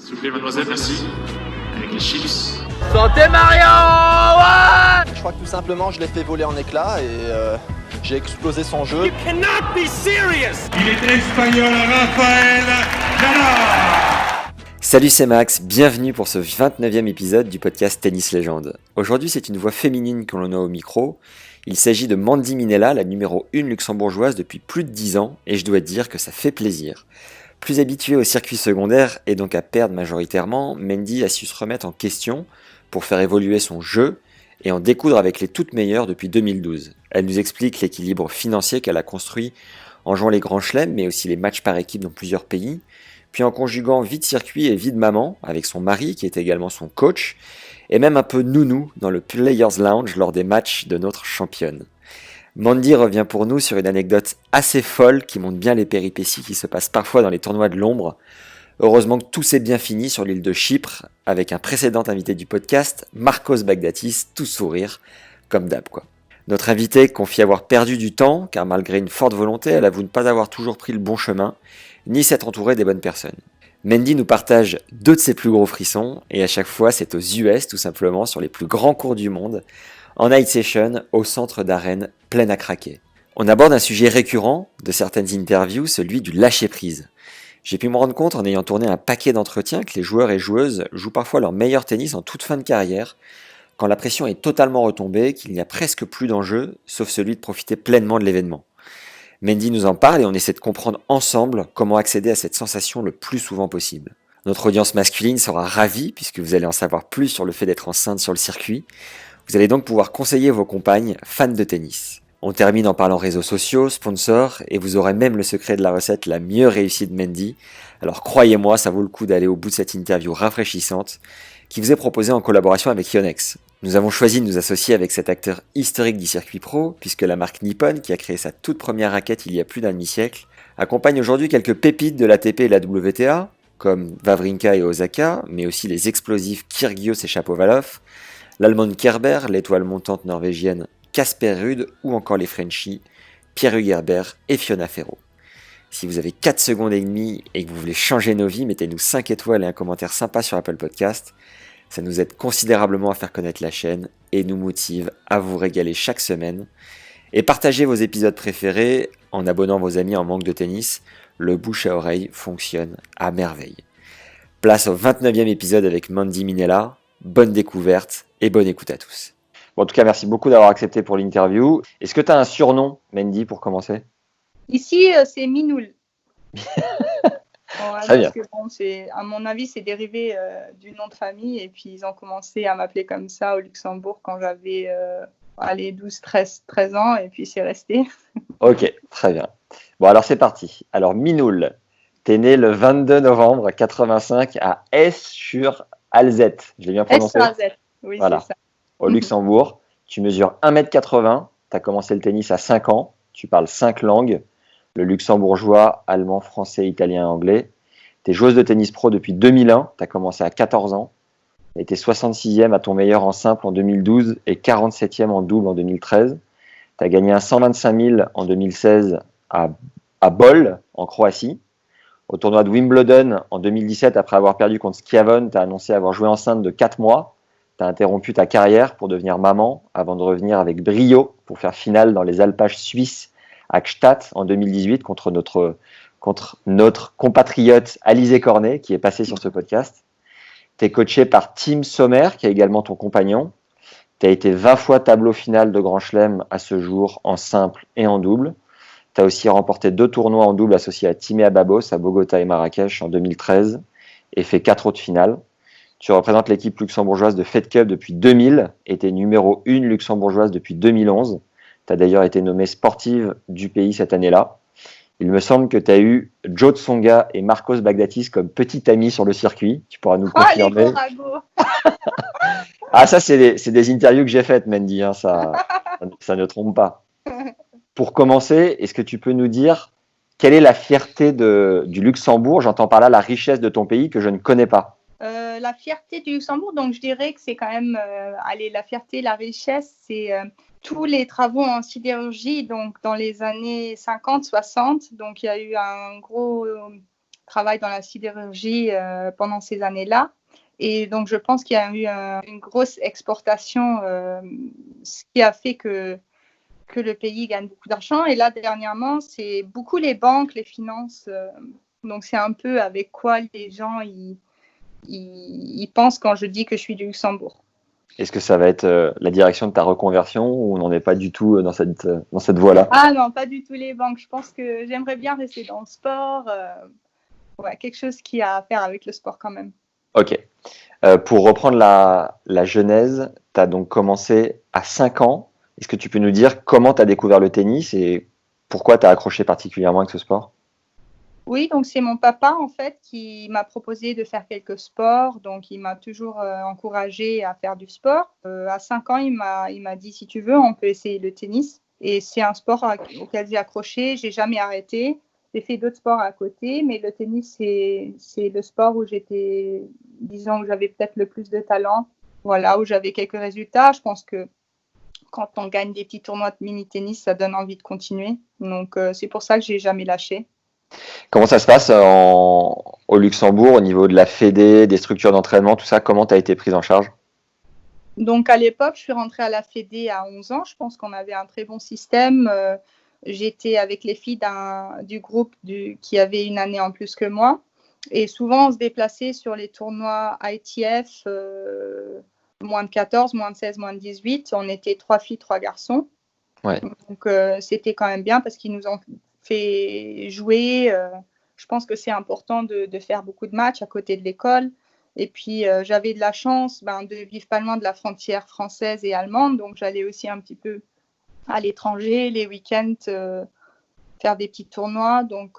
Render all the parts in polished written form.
S'il vous plaît, mademoiselle, merci. Avec les chips. Santé Mario, ouais. Je crois que tout simplement, je l'ai fait voler en éclats et j'ai explosé son jeu. You cannot be serious. Il est espagnol, Rafael Nadal. Salut, c'est Max, bienvenue pour ce 29e épisode du podcast Tennis Légende. Aujourd'hui, c'est une voix féminine que l'on a au micro. Il s'agit de Mandy Minella, la numéro 1 luxembourgeoise depuis plus de 10 ans, et je dois dire que ça fait plaisir. Plus habituée au circuit secondaire et donc à perdre majoritairement, Mandy a su se remettre en question pour faire évoluer son jeu et en découdre avec les toutes meilleures depuis 2012. Elle nous explique l'équilibre financier qu'elle a construit en jouant les grands chelems, mais aussi les matchs par équipe dans plusieurs pays, puis en conjuguant vie de circuit et vie de maman avec son mari qui est également son coach, et même un peu nounou dans le Players Lounge lors des matchs de notre championne. Mandy revient pour nous sur une anecdote assez folle qui montre bien les péripéties qui se passent parfois dans les tournois de l'ombre. Heureusement que tout s'est bien fini sur l'île de Chypre avec un précédent invité du podcast, Marcos Baghdatis, tout sourire, comme d'hab quoi. Notre invité confie avoir perdu du temps car malgré une forte volonté, elle avoue ne pas avoir toujours pris le bon chemin, ni s'être entourée des bonnes personnes. Mandy nous partage 2 de ses plus gros frissons et à chaque fois c'est aux US tout simplement sur les plus grands cours du monde, en night session au centre d'arène plein à craquer. On aborde un sujet récurrent de certaines interviews, celui du lâcher-prise. J'ai pu me rendre compte en ayant tourné un paquet d'entretiens que les joueurs et joueuses jouent parfois leur meilleur tennis en toute fin de carrière, quand la pression est totalement retombée, qu'il n'y a presque plus d'enjeu, sauf celui de profiter pleinement de l'événement. Mandy nous en parle et on essaie de comprendre ensemble comment accéder à cette sensation le plus souvent possible. Notre audience masculine sera ravie puisque vous allez en savoir plus sur le fait d'être enceinte sur le circuit. Vous allez donc pouvoir conseiller vos compagnes fans de tennis. On termine en parlant réseaux sociaux, sponsors, et vous aurez même le secret de la recette la mieux réussie de Mandy. Alors croyez-moi, ça vaut le coup d'aller au bout de cette interview rafraîchissante qui vous est proposée en collaboration avec Yonex. Nous avons choisi de nous associer avec cet acteur historique du circuit pro, puisque la marque Nippon, qui a créé sa toute première raquette il y a plus d'un demi-siècle, accompagne aujourd'hui quelques pépites de l'ATP et la WTA, comme Wawrinka et Osaka, mais aussi les explosifs Kyrgios et Shapovalov, l'allemande Kerber, l'étoile montante norvégienne Casper Ruud ou encore les Frenchies Pierre-Hugues Herbert et Fiona Ferro. Si vous avez 4 secondes et demie et que vous voulez changer nos vies, mettez-nous 5 étoiles et un commentaire sympa sur Apple Podcast. Ça nous aide considérablement à faire connaître la chaîne et nous motive à vous régaler chaque semaine. Et partagez vos épisodes préférés en abonnant vos amis en manque de tennis. Le bouche à oreille fonctionne à merveille. Place au 29e épisode avec Mandy Minella. Bonne découverte et bonne écoute à tous. Bon, en tout cas, merci beaucoup d'avoir accepté pour l'interview. Est-ce que tu as un surnom, Mandy, pour commencer ? Ici, c'est Minoul. Très bien. Parce que bon, à mon avis, c'est dérivé du nom de famille. Et puis, ils ont commencé à m'appeler comme ça au Luxembourg quand j'avais 12, 13 ans. Et puis, c'est resté. Ok, très bien. Bon, alors c'est parti. Alors, Minoul, tu es né le 22 novembre 85 à Esch-sur-Alzette. Je l'ai bien prononcé ? Esch-sur-Alzette, oui, voilà. C'est ça. Au Luxembourg. Tu mesures 1m80. Tu as commencé le tennis à 5 ans. Tu parles 5 langues. Le luxembourgeois, allemand, français, italien, anglais. Tu es joueuse de tennis pro depuis 2001, tu as commencé à 14 ans. Tu es 66e à ton meilleur en simple en 2012 et 47e en double en 2013. Tu as gagné un 125 000 en 2016 à Bol, en Croatie. Au tournoi de Wimbledon en 2017, après avoir perdu contre Schiavone, tu as annoncé avoir joué enceinte de 4 mois. Tu as interrompu ta carrière pour devenir maman avant de revenir avec brio pour faire finale dans les alpages suisses à Gstaad en 2018 contre notre compatriote Alizé Cornet qui est passé sur ce podcast. Tu es coaché par Tim Sommer qui est également ton compagnon. Tu as été 20 fois tableau final de Grand Chelem à ce jour en simple et en double. Tu as aussi remporté 2 tournois en double associés à Timea Babos à Bogota et Marrakech en 2013 et fait 4 autres finales. Tu représentes l'équipe luxembourgeoise de Fed Cup depuis 2000 et tu es numéro 1 luxembourgeoise depuis 2011. Tu as d'ailleurs été nommée sportive du pays cette année-là. Il me semble que tu as eu Joe Tsonga et Marcos Baghdatis comme petits amis sur le circuit. Tu pourras nous confirmer. Les ragots. Ah, ça, c'est des interviews que j'ai faites, Mandy. Hein, ça ne trompe pas. Pour commencer, est-ce que tu peux nous dire quelle est la fierté du Luxembourg ? J'entends par là la richesse de ton pays que je ne connais pas. La fierté du Luxembourg, donc je dirais que c'est quand même, la fierté, la richesse, c'est tous les travaux en sidérurgie, donc dans les années 50-60. Donc il y a eu un gros travaille dans la sidérurgie pendant ces années-là. Et donc, je pense qu'il y a eu une grosse exportation, ce qui a fait que le pays gagne beaucoup d'argent. Et là, dernièrement, c'est beaucoup les banques, les finances. Donc, c'est un peu avec quoi les gens ils pensent quand je dis que je suis du Luxembourg. Est-ce que ça va être la direction de ta reconversion ou on n'en est pas du tout dans cette voie-là? Ah non, pas du tout les banques. Je pense que j'aimerais bien rester dans le sport. Quelque chose qui a à faire avec le sport quand même. Ok. Pour reprendre la genèse, tu as donc commencé à 5 ans. Est-ce que tu peux nous dire comment tu as découvert le tennis et pourquoi tu as accroché particulièrement avec ce sport? Oui, donc c'est mon papa en fait qui m'a proposé de faire quelques sports. Donc il m'a toujours encouragée à faire du sport. À 5 ans, il m'a dit si tu veux, on peut essayer le tennis. Et c'est un sport auquel j'ai accroché. J'ai jamais arrêté. J'ai fait d'autres sports à côté, mais le tennis c'est le sport où j'étais, disons, où j'avais peut-être le plus de talent. Voilà, où j'avais quelques résultats. Je pense que quand on gagne des petits tournois de mini-tennis, ça donne envie de continuer. Donc c'est pour ça que j'ai jamais lâché. Comment ça se passe au Luxembourg au niveau de la fédé, des structures d'entraînement, tout ça? Comment tu as été prise en charge? Donc à l'époque, je suis rentrée à la fédé à 11 ans. Je pense qu'on avait un très bon système. J'étais avec les filles du groupe qui avait une année en plus que moi. Et souvent, on se déplaçait sur les tournois ITF, moins de 14, moins de 16, moins de 18. On était 3 filles, 3 garçons. Ouais. Donc c'était quand même bien parce qu'ils nous ont fait jouer. Je pense que c'est important de faire beaucoup de matchs à côté de l'école. Et puis, j'avais de la chance de vivre pas loin de la frontière française et allemande. Donc, j'allais aussi un petit peu à l'étranger, les week-ends, faire des petits tournois. Donc,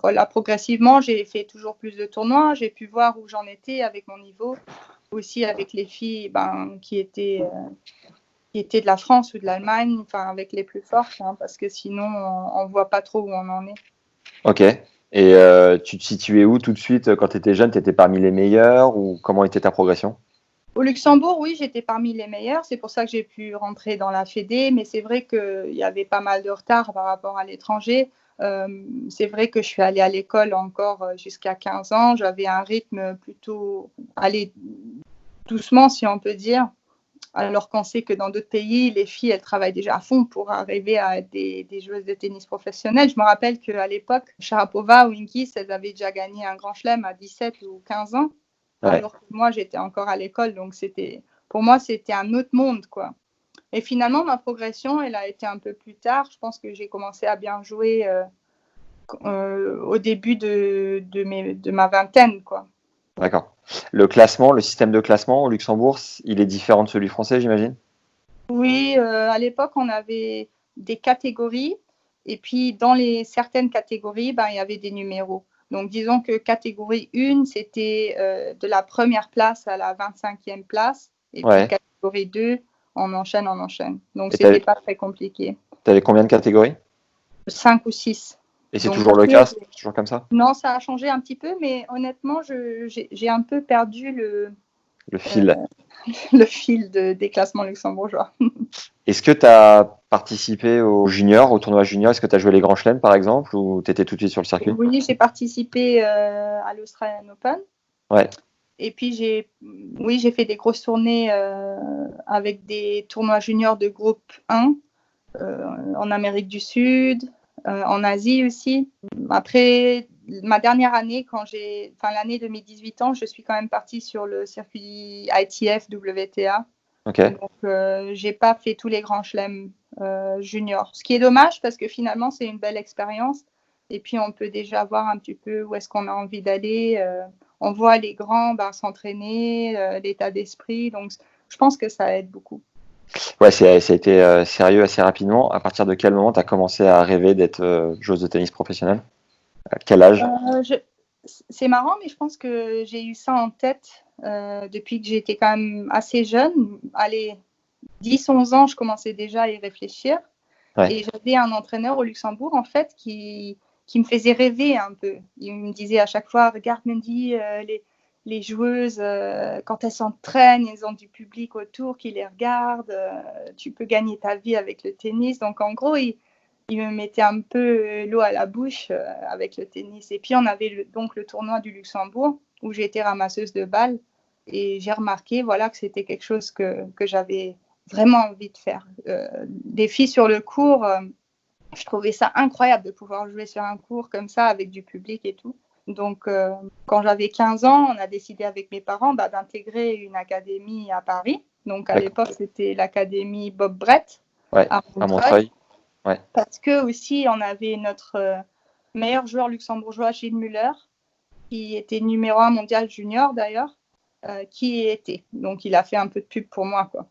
voilà, progressivement, j'ai fait toujours plus de tournois. J'ai pu voir où j'en étais avec mon niveau. Aussi avec les filles qui étaient de la France ou de l'Allemagne, avec les plus fortes, parce que sinon, on ne voit pas trop où on en est. Ok. Et tu te situais où tout de suite quand tu étais jeune? Tu étais parmi les meilleurs ou comment était ta progression? Au Luxembourg, oui, j'étais parmi les meilleurs. C'est pour ça que j'ai pu rentrer dans la fédé. Mais c'est vrai qu'il y avait pas mal de retard par rapport à l'étranger. C'est vrai que je suis allée à l'école encore jusqu'à 15 ans. J'avais un rythme plutôt aller doucement, si on peut dire. Alors qu'on sait que dans d'autres pays, les filles, elles travaillent déjà à fond pour arriver à être des joueuses de tennis professionnelles. Je me rappelle qu'à l'époque, Sharapova ou Hingis, elles avaient déjà gagné un grand chelem à 17 ou 15 ans. Ouais. Alors que moi, j'étais encore à l'école. Donc, pour moi, c'était un autre monde, quoi. Et finalement, ma progression, elle a été un peu plus tard. Je pense que j'ai commencé à bien jouer au début de ma vingtaine, quoi. D'accord. Le système de classement au Luxembourg, il est différent de celui français, j'imagine? Oui, à l'époque, on avait des catégories. Et puis, dans certaines catégories, il y avait des numéros. Donc, disons que catégorie 1, c'était de la première place à la 25e place. Et puis, catégorie 2, on enchaîne. Donc, ce n'était pas très compliqué. Tu avais combien de catégories? 5 ou 6. Et c'est toujours le cas? C'est toujours comme ça? Non, ça a changé un petit peu, mais honnêtement, j'ai un peu perdu le fil. Le fil des classements luxembourgeois. Est-ce que tu as participé au tournoi junior? Est-ce que tu as joué les grands chelems, par exemple, ou tu étais tout de suite sur le circuit? Oui, j'ai participé à l'Australian Open. Ouais. Et puis, j'ai fait des grosses tournées avec des tournois juniors de groupe 1 en Amérique du Sud, en Asie aussi. Après, ma dernière année, l'année de mes 18 ans, je suis quand même partie sur le circuit ITF WTA. Okay. Donc, j'ai pas fait tous les grands chelems juniors. Ce qui est dommage parce que finalement, c'est une belle expérience. Et puis, on peut déjà voir un petit peu où est-ce qu'on a envie d'aller. On voit les grands s'entraîner, l'état d'esprit. Donc, je pense que ça aide beaucoup. Ouais, ça a été sérieux assez rapidement. À partir de quel moment tu as commencé à rêver d'être joueuse de tennis professionnelle? À quel âge? C'est marrant, mais je pense que j'ai eu ça en tête depuis que j'étais quand même assez jeune. Allez, 10-11 ans, je commençais déjà à y réfléchir. Ouais. Et j'avais un entraîneur au Luxembourg, en fait, qui me faisait rêver un peu. Il me disait à chaque fois, regarde Mandy, les joueuses, quand elles s'entraînent, elles ont du public autour qui les regarde, tu peux gagner ta vie avec le tennis. Donc, en gros, il me mettait un peu l'eau à la bouche avec le tennis. Et puis, on avait donc le tournoi du Luxembourg où j'ai été ramasseuse de balles. Et j'ai remarqué que c'était quelque chose que j'avais vraiment envie de faire. Des filles sur le court, je trouvais ça incroyable de pouvoir jouer sur un court comme ça avec du public et tout. Donc, quand j'avais 15 ans, on a décidé avec mes parents d'intégrer une académie à Paris. Donc, à l'époque, c'était l'académie Bob Brett à Montreuil. Ouais. Parce que aussi, on avait notre meilleur joueur luxembourgeois, Gilles Muller, qui était numéro 1 mondial junior d'ailleurs, qui y était. Donc, il a fait un peu de pub pour moi, quoi.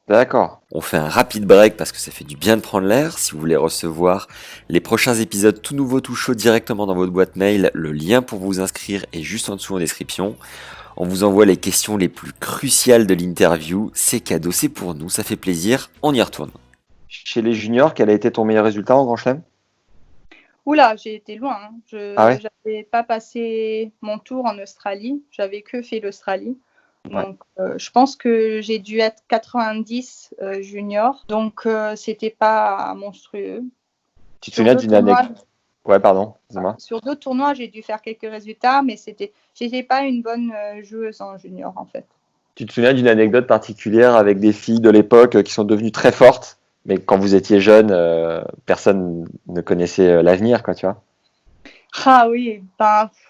D'accord. On fait un rapide break parce que ça fait du bien de prendre l'air. Si vous voulez recevoir les prochains épisodes tout nouveaux, tout chauds directement dans votre boîte mail, le lien pour vous inscrire est juste en dessous en description. On vous envoie les questions les plus cruciales de l'interview. C'est cadeau, c'est pour nous, ça fait plaisir. On y retourne. Chez les juniors, quel a été ton meilleur résultat en Grand Chelem ? Oula, j'ai été loin. Hein. Ah ouais ? J'avais pas passé mon tour en Australie. J'avais que fait l'Australie. Ouais. Donc, je pense que j'ai dû être 90 junior. Donc, c'était pas monstrueux. Tu te souviens d'une anecdote ? Ouais, pardon, dis-moi. Sur d'autres tournois, j'ai dû faire quelques résultats, mais j'étais pas une bonne joueuse en junior, en fait. Tu te souviens d'une anecdote particulière avec des filles de l'époque qui sont devenues très fortes, mais quand vous étiez jeune, personne ne connaissait l'avenir, quoi, tu vois ? Ah oui,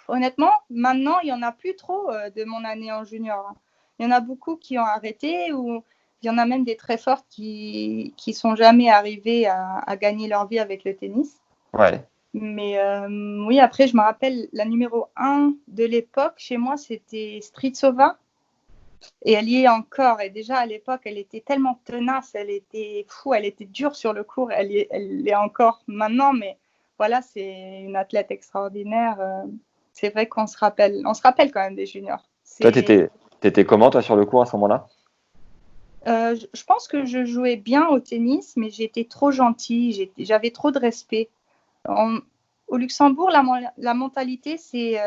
honnêtement, maintenant, il n'y en a plus trop de mon année en junior. Il y en a beaucoup qui ont arrêté, ou il y en a même des très fortes qui sont jamais arrivées à gagner leur vie avec le tennis. Ouais. Mais oui, après, je me rappelle, la numéro 1 de l'époque, chez moi, c'était Stritsova. Et elle y est encore. Et déjà, à l'époque, elle était tellement tenace, elle était dure sur le court. Elle l'est encore maintenant, mais voilà, c'est une athlète extraordinaire. C'est vrai qu'on se rappelle quand même des juniors. Toi, t'étais comment, toi, sur le court à ce moment-là ? Je pense que je jouais bien au tennis, mais j'étais trop gentille, j'avais trop de respect. Au Luxembourg, la mentalité, c'est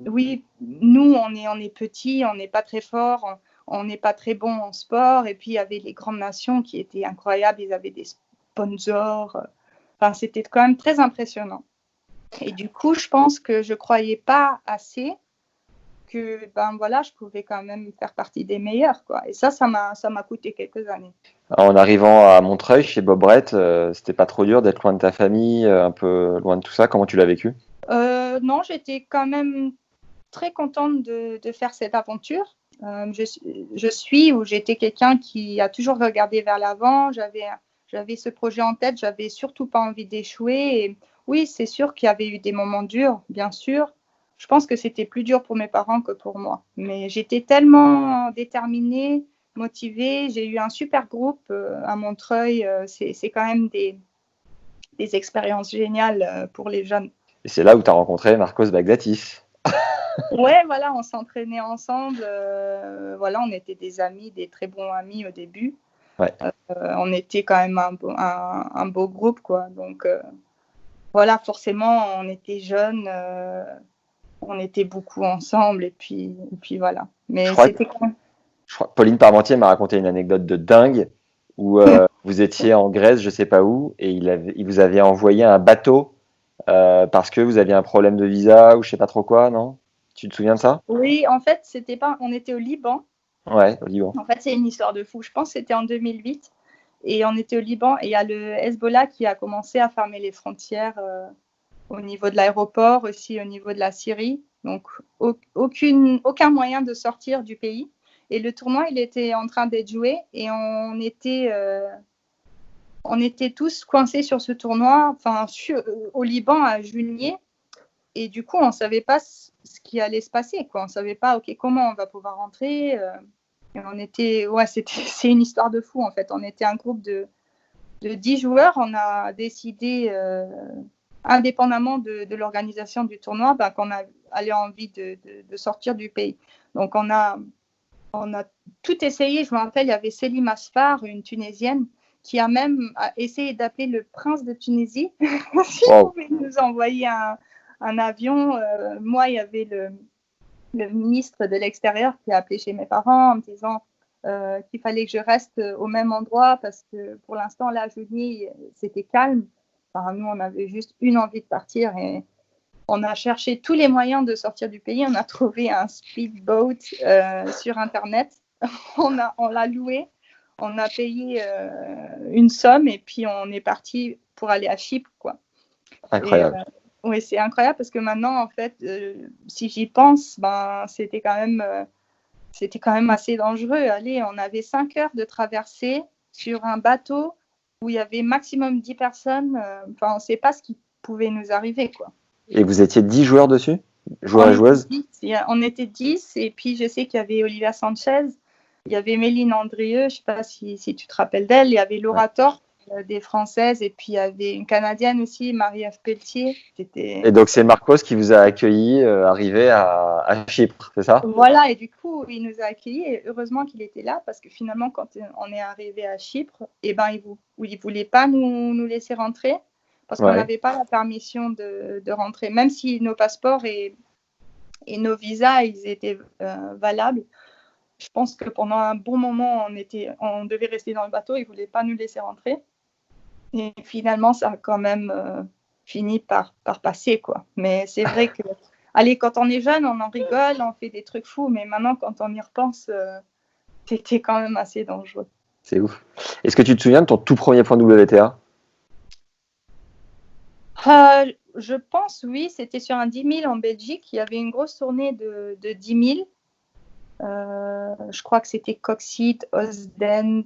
oui, nous, on est petits, on n'est pas très forts, on n'est pas très bon en sport. Et puis, il y avait les grandes nations qui étaient incroyables, ils avaient des sponsors. Enfin, c'était quand même très impressionnant. Et du coup, je pense que je ne croyais pas assez que je pouvais quand même faire partie des meilleurs, quoi. Et ça m'a coûté quelques années. En arrivant à Montreuil, chez Bob Brett, c'était pas trop dur d'être loin de ta famille, un peu loin de tout ça ? Comment tu l'as vécu ? Non, j'étais quand même très contente de faire cette aventure. J'étais quelqu'un qui a toujours regardé vers l'avant. J'avais ce projet en tête, j'avais surtout pas envie d'échouer. Et oui, c'est sûr qu'il y avait eu des moments durs, bien sûr. Je pense que c'était plus dur pour mes parents que pour moi. Mais j'étais tellement déterminée, motivée. J'ai eu un super groupe à Montreuil. C'est quand même des expériences géniales pour les jeunes. Et c'est là où tu as rencontré Marcos Baghdatis. Ouais, voilà, on s'entraînait ensemble. On était des amis, des très bons amis au début. Ouais. On était quand même un beau groupe, quoi. Donc, forcément, on était jeunes. On était beaucoup ensemble et puis voilà. Mais c'était quand même... Pauline Parmentier m'a raconté une anecdote de dingue où vous étiez en Grèce, je sais pas où, et il vous avait envoyé un bateau parce que vous aviez un problème de visa ou je sais pas trop quoi, non ? Tu te souviens de ça ? Oui, en fait, on était au Liban. Ouais, au Liban. En fait, c'est une histoire de fou. Je pense que c'était en 2008 et on était au Liban et il y a le Hezbollah qui a commencé à fermer les frontières au niveau de l'aéroport, aussi au niveau de la Syrie. Donc, aucun moyen de sortir du pays. Et le tournoi, il était en train d'être joué et on était tous coincés sur ce tournoi, au Liban à Junier. Et du coup, on ne savait pas ce qui allait se passer, quoi. On ne savait pas, comment on va pouvoir rentrer. Et c'est une histoire de fou, en fait. On était un groupe de 10 joueurs. On a décidé... indépendamment de l'organisation du tournoi, qu'on avait envie de sortir du pays. Donc, on a tout essayé. Je me rappelle, il y avait Selim Asfar, une Tunisienne, qui a même essayé d'appeler le prince de Tunisie s'il pouvait nous envoyer un avion. Moi, il y avait le ministre de l'Extérieur qui a appelé chez mes parents en me disant qu'il fallait que je reste au même endroit parce que pour l'instant, là, à Jounier, c'était calme. Enfin, nous, on avait juste une envie de partir et on a cherché tous les moyens de sortir du pays. On a trouvé un speedboat sur Internet. On l'a loué. On a payé une somme et puis on est parti pour aller à Chypre, quoi. Incroyable. Oui, c'est incroyable parce que maintenant, en fait, si j'y pense, c'était quand même assez dangereux. Allez, on avait 5 heures de traversée sur un bateau où il y avait maximum 10 personnes. Enfin, on ne sait pas ce qui pouvait nous arriver, quoi. Et vous étiez 10 joueurs dessus? Joueurs et joueuses? On était 10 et puis je sais qu'il y avait Olivia Sanchez, il y avait Méline Andrieux, je ne sais pas si tu te rappelles d'elle, il y avait Laura Thorpe, des Françaises, et puis il y avait une Canadienne aussi, Marie-Ève Pelletier. Et donc c'est Marcos qui vous a accueilli, arrivé à Chypre, c'est ça? Voilà, et du coup, il nous a accueillis, et heureusement qu'il était là, parce que finalement, quand on est arrivé à Chypre, il ne voulait pas nous laisser rentrer, parce qu'on n'avait pas la permission de rentrer, même si nos passeports et nos visas, ils étaient valables. Je pense que pendant un bon moment, on devait rester dans le bateau, ils ne voulaient pas nous laisser rentrer. Et finalement, ça a quand même fini par passer, quoi. Mais c'est vrai que, allez, quand on est jeune, on en rigole, on fait des trucs fous, mais maintenant, quand on y repense, c'était quand même assez dangereux. C'est ouf. Est-ce que tu te souviens de ton tout premier point WTA? Je pense, oui, c'était sur un 10 000 en Belgique. Il y avait une grosse tournée de 10 000. Je crois que c'était Coxide, Ostend,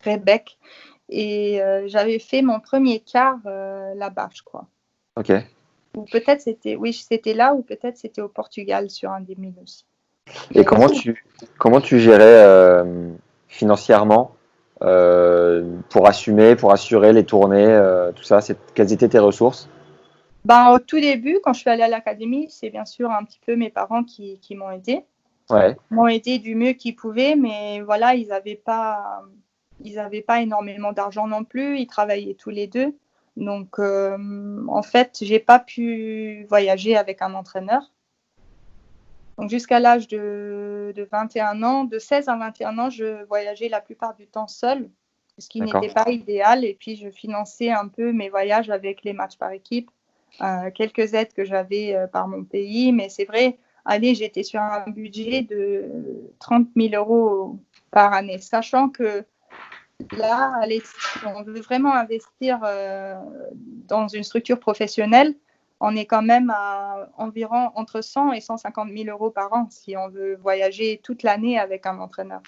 Rebec. Et j'avais fait mon premier quart là-bas, je crois. Ok. Ou peut-être c'était là, ou peut-être c'était au Portugal sur un 10 000 aussi. Et comment tu gérais financièrement pour assurer les tournées, tout ça? Quelles étaient tes ressources? Au tout début, quand je suis allée à l'académie, c'est bien sûr un petit peu mes parents qui m'ont aidée. Ouais. Ils m'ont aidée du mieux qu'ils pouvaient, mais voilà, ils n'avaient pas énormément d'argent non plus. Ils travaillaient tous les deux. Donc, en fait, j'ai pas pu voyager avec un entraîneur. Donc, jusqu'à l'âge de 21 ans, de 16 à 21 ans, je voyageais la plupart du temps seule, ce qui n'était pas idéal. Et puis, je finançais un peu mes voyages avec les matchs par équipe, quelques aides que j'avais par mon pays. Mais c'est vrai, allez, j'étais sur un budget de 30 000 euros par année, sachant que là, allez, si on veut vraiment investir dans une structure professionnelle, on est quand même à environ entre 100 et 150 000 euros par an si on veut voyager toute l'année avec un entraîneur.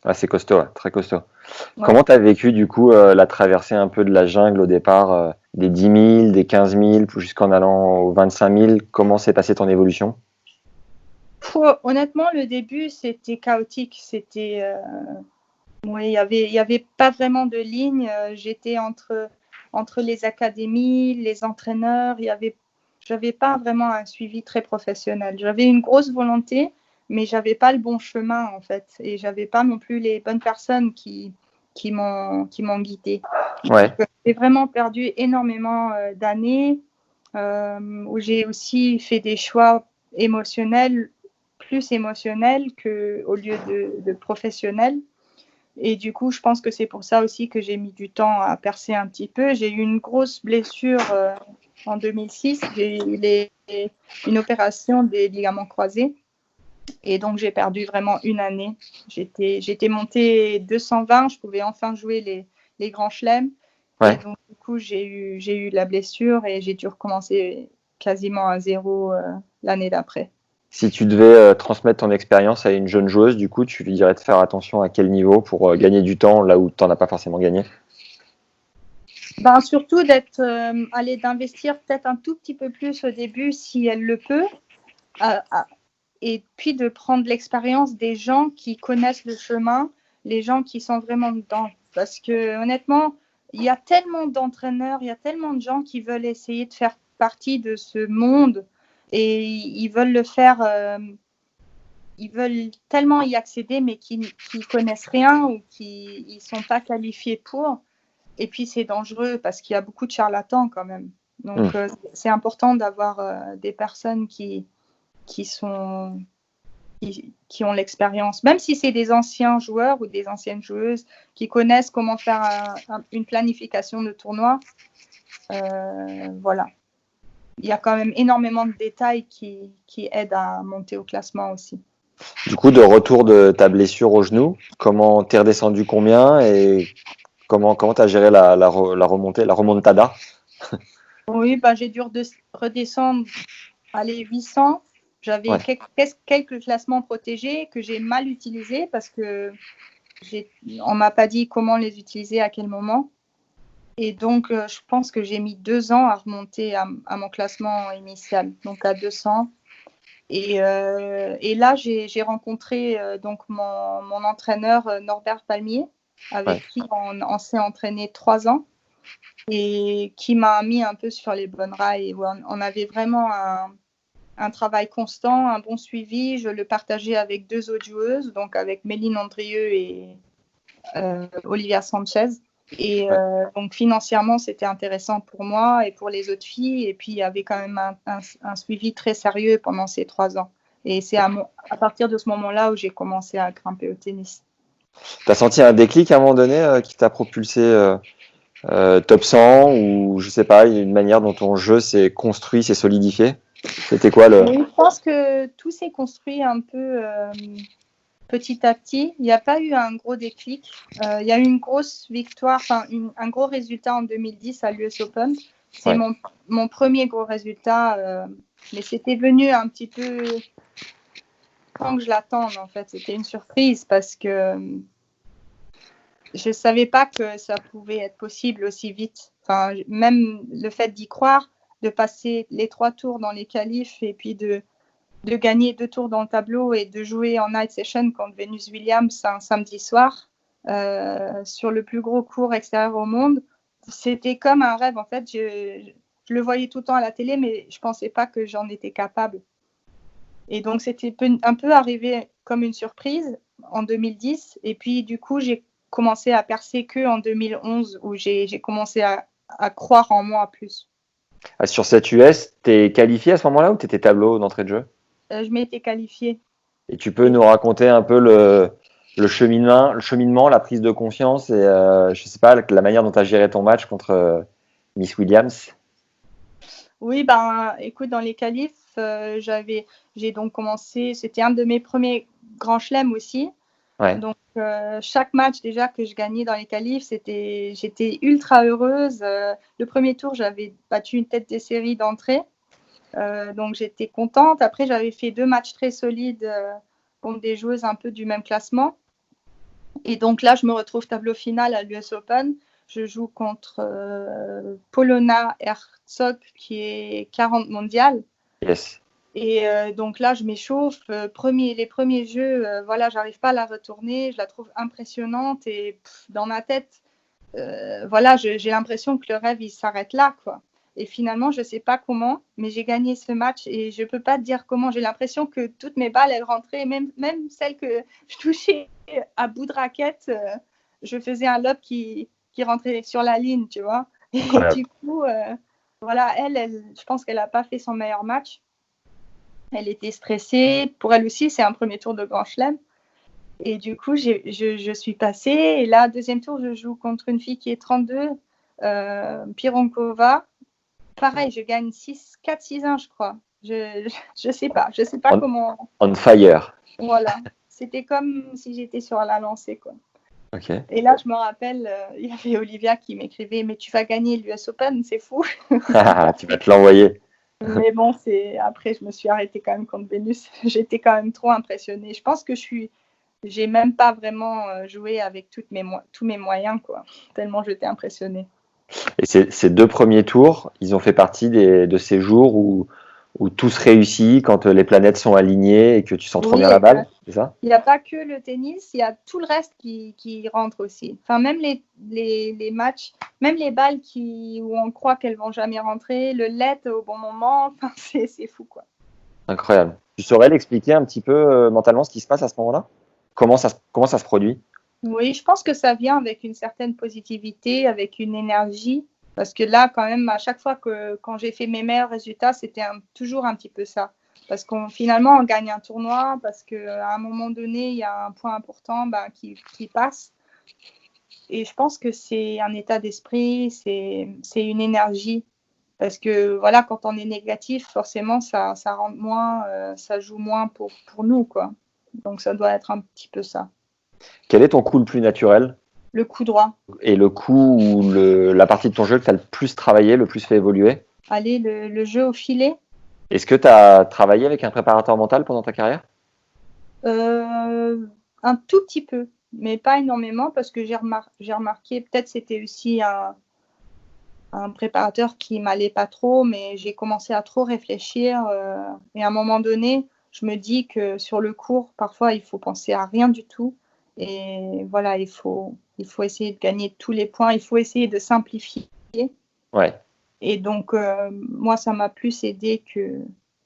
Ah, c'est costaud, très costaud. Ouais. Comment tu as vécu du coup la traversée un peu de la jungle au départ, des 10 000, des 15 000 jusqu'en allant aux 25 000? Comment s'est passée ton évolution? Honnêtement, le début, c'était chaotique. Oui, il y avait pas vraiment de ligne. J'étais entre les académies, les entraîneurs. J'avais pas vraiment un suivi très professionnel. J'avais une grosse volonté, mais j'avais pas le bon chemin en fait, et j'avais pas non plus les bonnes personnes qui m'ont guidée. Ouais. J'ai vraiment perdu énormément d'années où j'ai aussi fait des choix plus émotionnels qu'au lieu de professionnels. Et du coup, je pense que c'est pour ça aussi que j'ai mis du temps à percer un petit peu. J'ai eu une grosse blessure en 2006. J'ai eu une opération des ligaments croisés. Et donc, j'ai perdu vraiment une année. J'étais montée 220. Je pouvais enfin jouer les grands chelems. Ouais. Et donc, du coup, j'ai eu la blessure et j'ai dû recommencer quasiment à zéro l'année d'après. Si tu devais transmettre ton expérience à une jeune joueuse, du coup, tu lui dirais de faire attention à quel niveau pour gagner du temps là où tu n'en as pas forcément gagné? Surtout d'investir peut-être un tout petit peu plus au début si elle le peut, et puis de prendre l'expérience des gens qui connaissent le chemin, les gens qui sont vraiment dedans. Parce que honnêtement, il y a tellement d'entraîneurs, il y a tellement de gens qui veulent essayer de faire partie de ce monde. Et ils veulent le faire, ils veulent tellement y accéder, mais qui connaissent rien ou qui ne sont pas qualifiés pour. Et puis, c'est dangereux parce qu'il y a beaucoup de charlatans quand même. Donc, c'est important d'avoir des personnes qui ont l'expérience. Même si c'est des anciens joueurs ou des anciennes joueuses qui connaissent comment faire une planification de tournoi. Voilà. Il y a quand même énormément de détails qui aident à monter au classement aussi. Du coup, de retour de ta blessure au genou, comment t'es redescendu combien et comment t'as géré la remontée, la remontada? Oui, j'ai dû redescendre à les 800. J'avais quelques classements protégés que j'ai mal utilisés parce que on m'a pas dit comment les utiliser à quel moment. Et donc, je pense que j'ai mis 2 ans à remonter à mon classement initial, donc à 200. Et là, j'ai rencontré donc mon entraîneur Norbert Palmier, avec qui on s'est entraîné 3 ans et qui m'a mis un peu sur les bonnes rails. On avait vraiment un travail constant, un bon suivi. Je le partageais avec 2 autres joueuses, donc avec Méline Andrieux et Olivia Sanchez. Et donc financièrement, c'était intéressant pour moi et pour les autres filles. Et puis, il y avait quand même un suivi très sérieux pendant ces 3 ans. Et c'est à partir de ce moment-là où j'ai commencé à grimper au tennis. Tu as senti un déclic à un moment donné qui t'a propulsé top 100 ou je sais pas, une manière dont ton jeu s'est construit, s'est solidifié? C'était quoi Oui, je pense que tout s'est construit un peu petit à petit. Il n'y a pas eu un gros déclic. Il y a eu une grosse victoire, un gros résultat en 2010 à l'US Open. C'est mon premier gros résultat, mais c'était venu un petit peu sans que je l'attende en fait. C'était une surprise parce que je ne savais pas que ça pouvait être possible aussi vite. Enfin, même le fait d'y croire, de passer les 3 tours dans les qualifs et puis de gagner 2 tours dans le tableau et de jouer en night session contre Venus Williams un samedi soir sur le plus gros court extérieur au monde. C'était comme un rêve en fait. Je le voyais tout le temps à la télé, mais je ne pensais pas que j'en étais capable. Et donc, c'était un peu arrivé comme une surprise en 2010. Et puis, du coup, j'ai commencé à percer qu'en 2011 où j'ai commencé à croire en moi plus. Sur cette US, t'es qualifié à ce moment-là ou t'étais tableau d'entrée de jeu? Je m'étais qualifiée. Et tu peux nous raconter un peu le cheminement, la prise de confiance et je sais pas, la manière dont tu as géré ton match contre Miss Williams? Oui, écoute, dans les qualifs, j'ai donc commencé, c'était un de mes premiers grands chelems aussi. Ouais. Donc, chaque match déjà que je gagnais dans les qualifs, j'étais ultra heureuse. Le premier tour, j'avais battu une tête des séries d'entrée. Donc, j'étais contente. Après, j'avais fait 2 matchs très solides contre des joueuses un peu du même classement. Et donc là, je me retrouve tableau final à l'US Open. Je joue contre Polona Herzog, qui est 40 mondiale. Yes. Et donc là, je m'échauffe. Les premiers jeux, j'arrive pas à la retourner. Je la trouve impressionnante. Et dans ma tête, j'ai l'impression que le rêve, il s'arrête là, quoi. Et finalement, je sais pas comment, mais j'ai gagné ce match et je peux pas te dire comment. J'ai l'impression que toutes mes balles, elles rentraient, même celles que je touchais à bout de raquette, je faisais un lob qui rentrait sur la ligne, tu vois. Et du coup, je pense qu'elle a pas fait son meilleur match. Elle était stressée. Pour elle aussi, c'est un premier tour de Grand Chelem. Et du coup, je suis passée. Et là, deuxième tour, je joue contre une fille qui est 32, Pironkova. Pareil, je gagne 4-6-1, je crois. Je sais pas comment. On fire. Voilà. C'était comme si j'étais sur la lancée, quoi. Okay. Et là, je me rappelle, il y avait Olivia qui m'écrivait « Mais tu vas gagner l'US Open, c'est fou !» Tu vas te l'envoyer. Mais bon, après, je me suis arrêtée quand même contre Vénus. J'étais quand même trop impressionnée. Je pense que j'ai même pas vraiment joué avec tous mes moyens, quoi. Tellement j'étais impressionnée. Et ces 2 premiers tours, ils ont fait partie de ces jours où tout se réussit quand les planètes sont alignées et que tu sens trop bien la balle, c'est ça? Il n'y a pas que le tennis, il y a tout le reste qui rentre aussi. Enfin, même les matchs, même les balles où on croit qu'elles vont jamais rentrer, le let au bon moment, enfin, c'est fou, quoi. Incroyable. Tu saurais l'expliquer un petit peu mentalement ce qui se passe à ce moment-là? Comment ça se produit? Oui, je pense que ça vient avec une certaine positivité, avec une énergie. Parce que là, quand même, à chaque fois quand j'ai fait mes meilleurs résultats, c'était toujours un petit peu ça. Parce finalement, on gagne un tournoi, parce qu'à un moment donné, il y a un point important qui passe. Et je pense que c'est un état d'esprit, c'est une énergie. Parce que voilà, quand on est négatif, forcément, ça rentre moins, ça joue moins pour nous, quoi. Donc ça doit être un petit peu ça. Quel est ton coup le plus naturel? Le coup droit. Et le coup ou la partie de ton jeu que tu as le plus travaillé, le plus fait évoluer? Allez, le jeu au filet. Est-ce que tu as travaillé avec un préparateur mental pendant ta carrière? Un tout petit peu, mais pas énormément, parce que j'ai remarqué, peut-être c'était aussi un préparateur qui m'allait pas trop, mais j'ai commencé à trop réfléchir. Et à un moment donné, je me dis que sur le court, parfois, il faut penser à rien du tout. Et voilà, il faut essayer de gagner tous les points. Il faut essayer de simplifier. Ouais. Et donc, moi, ça m'a plus aidé que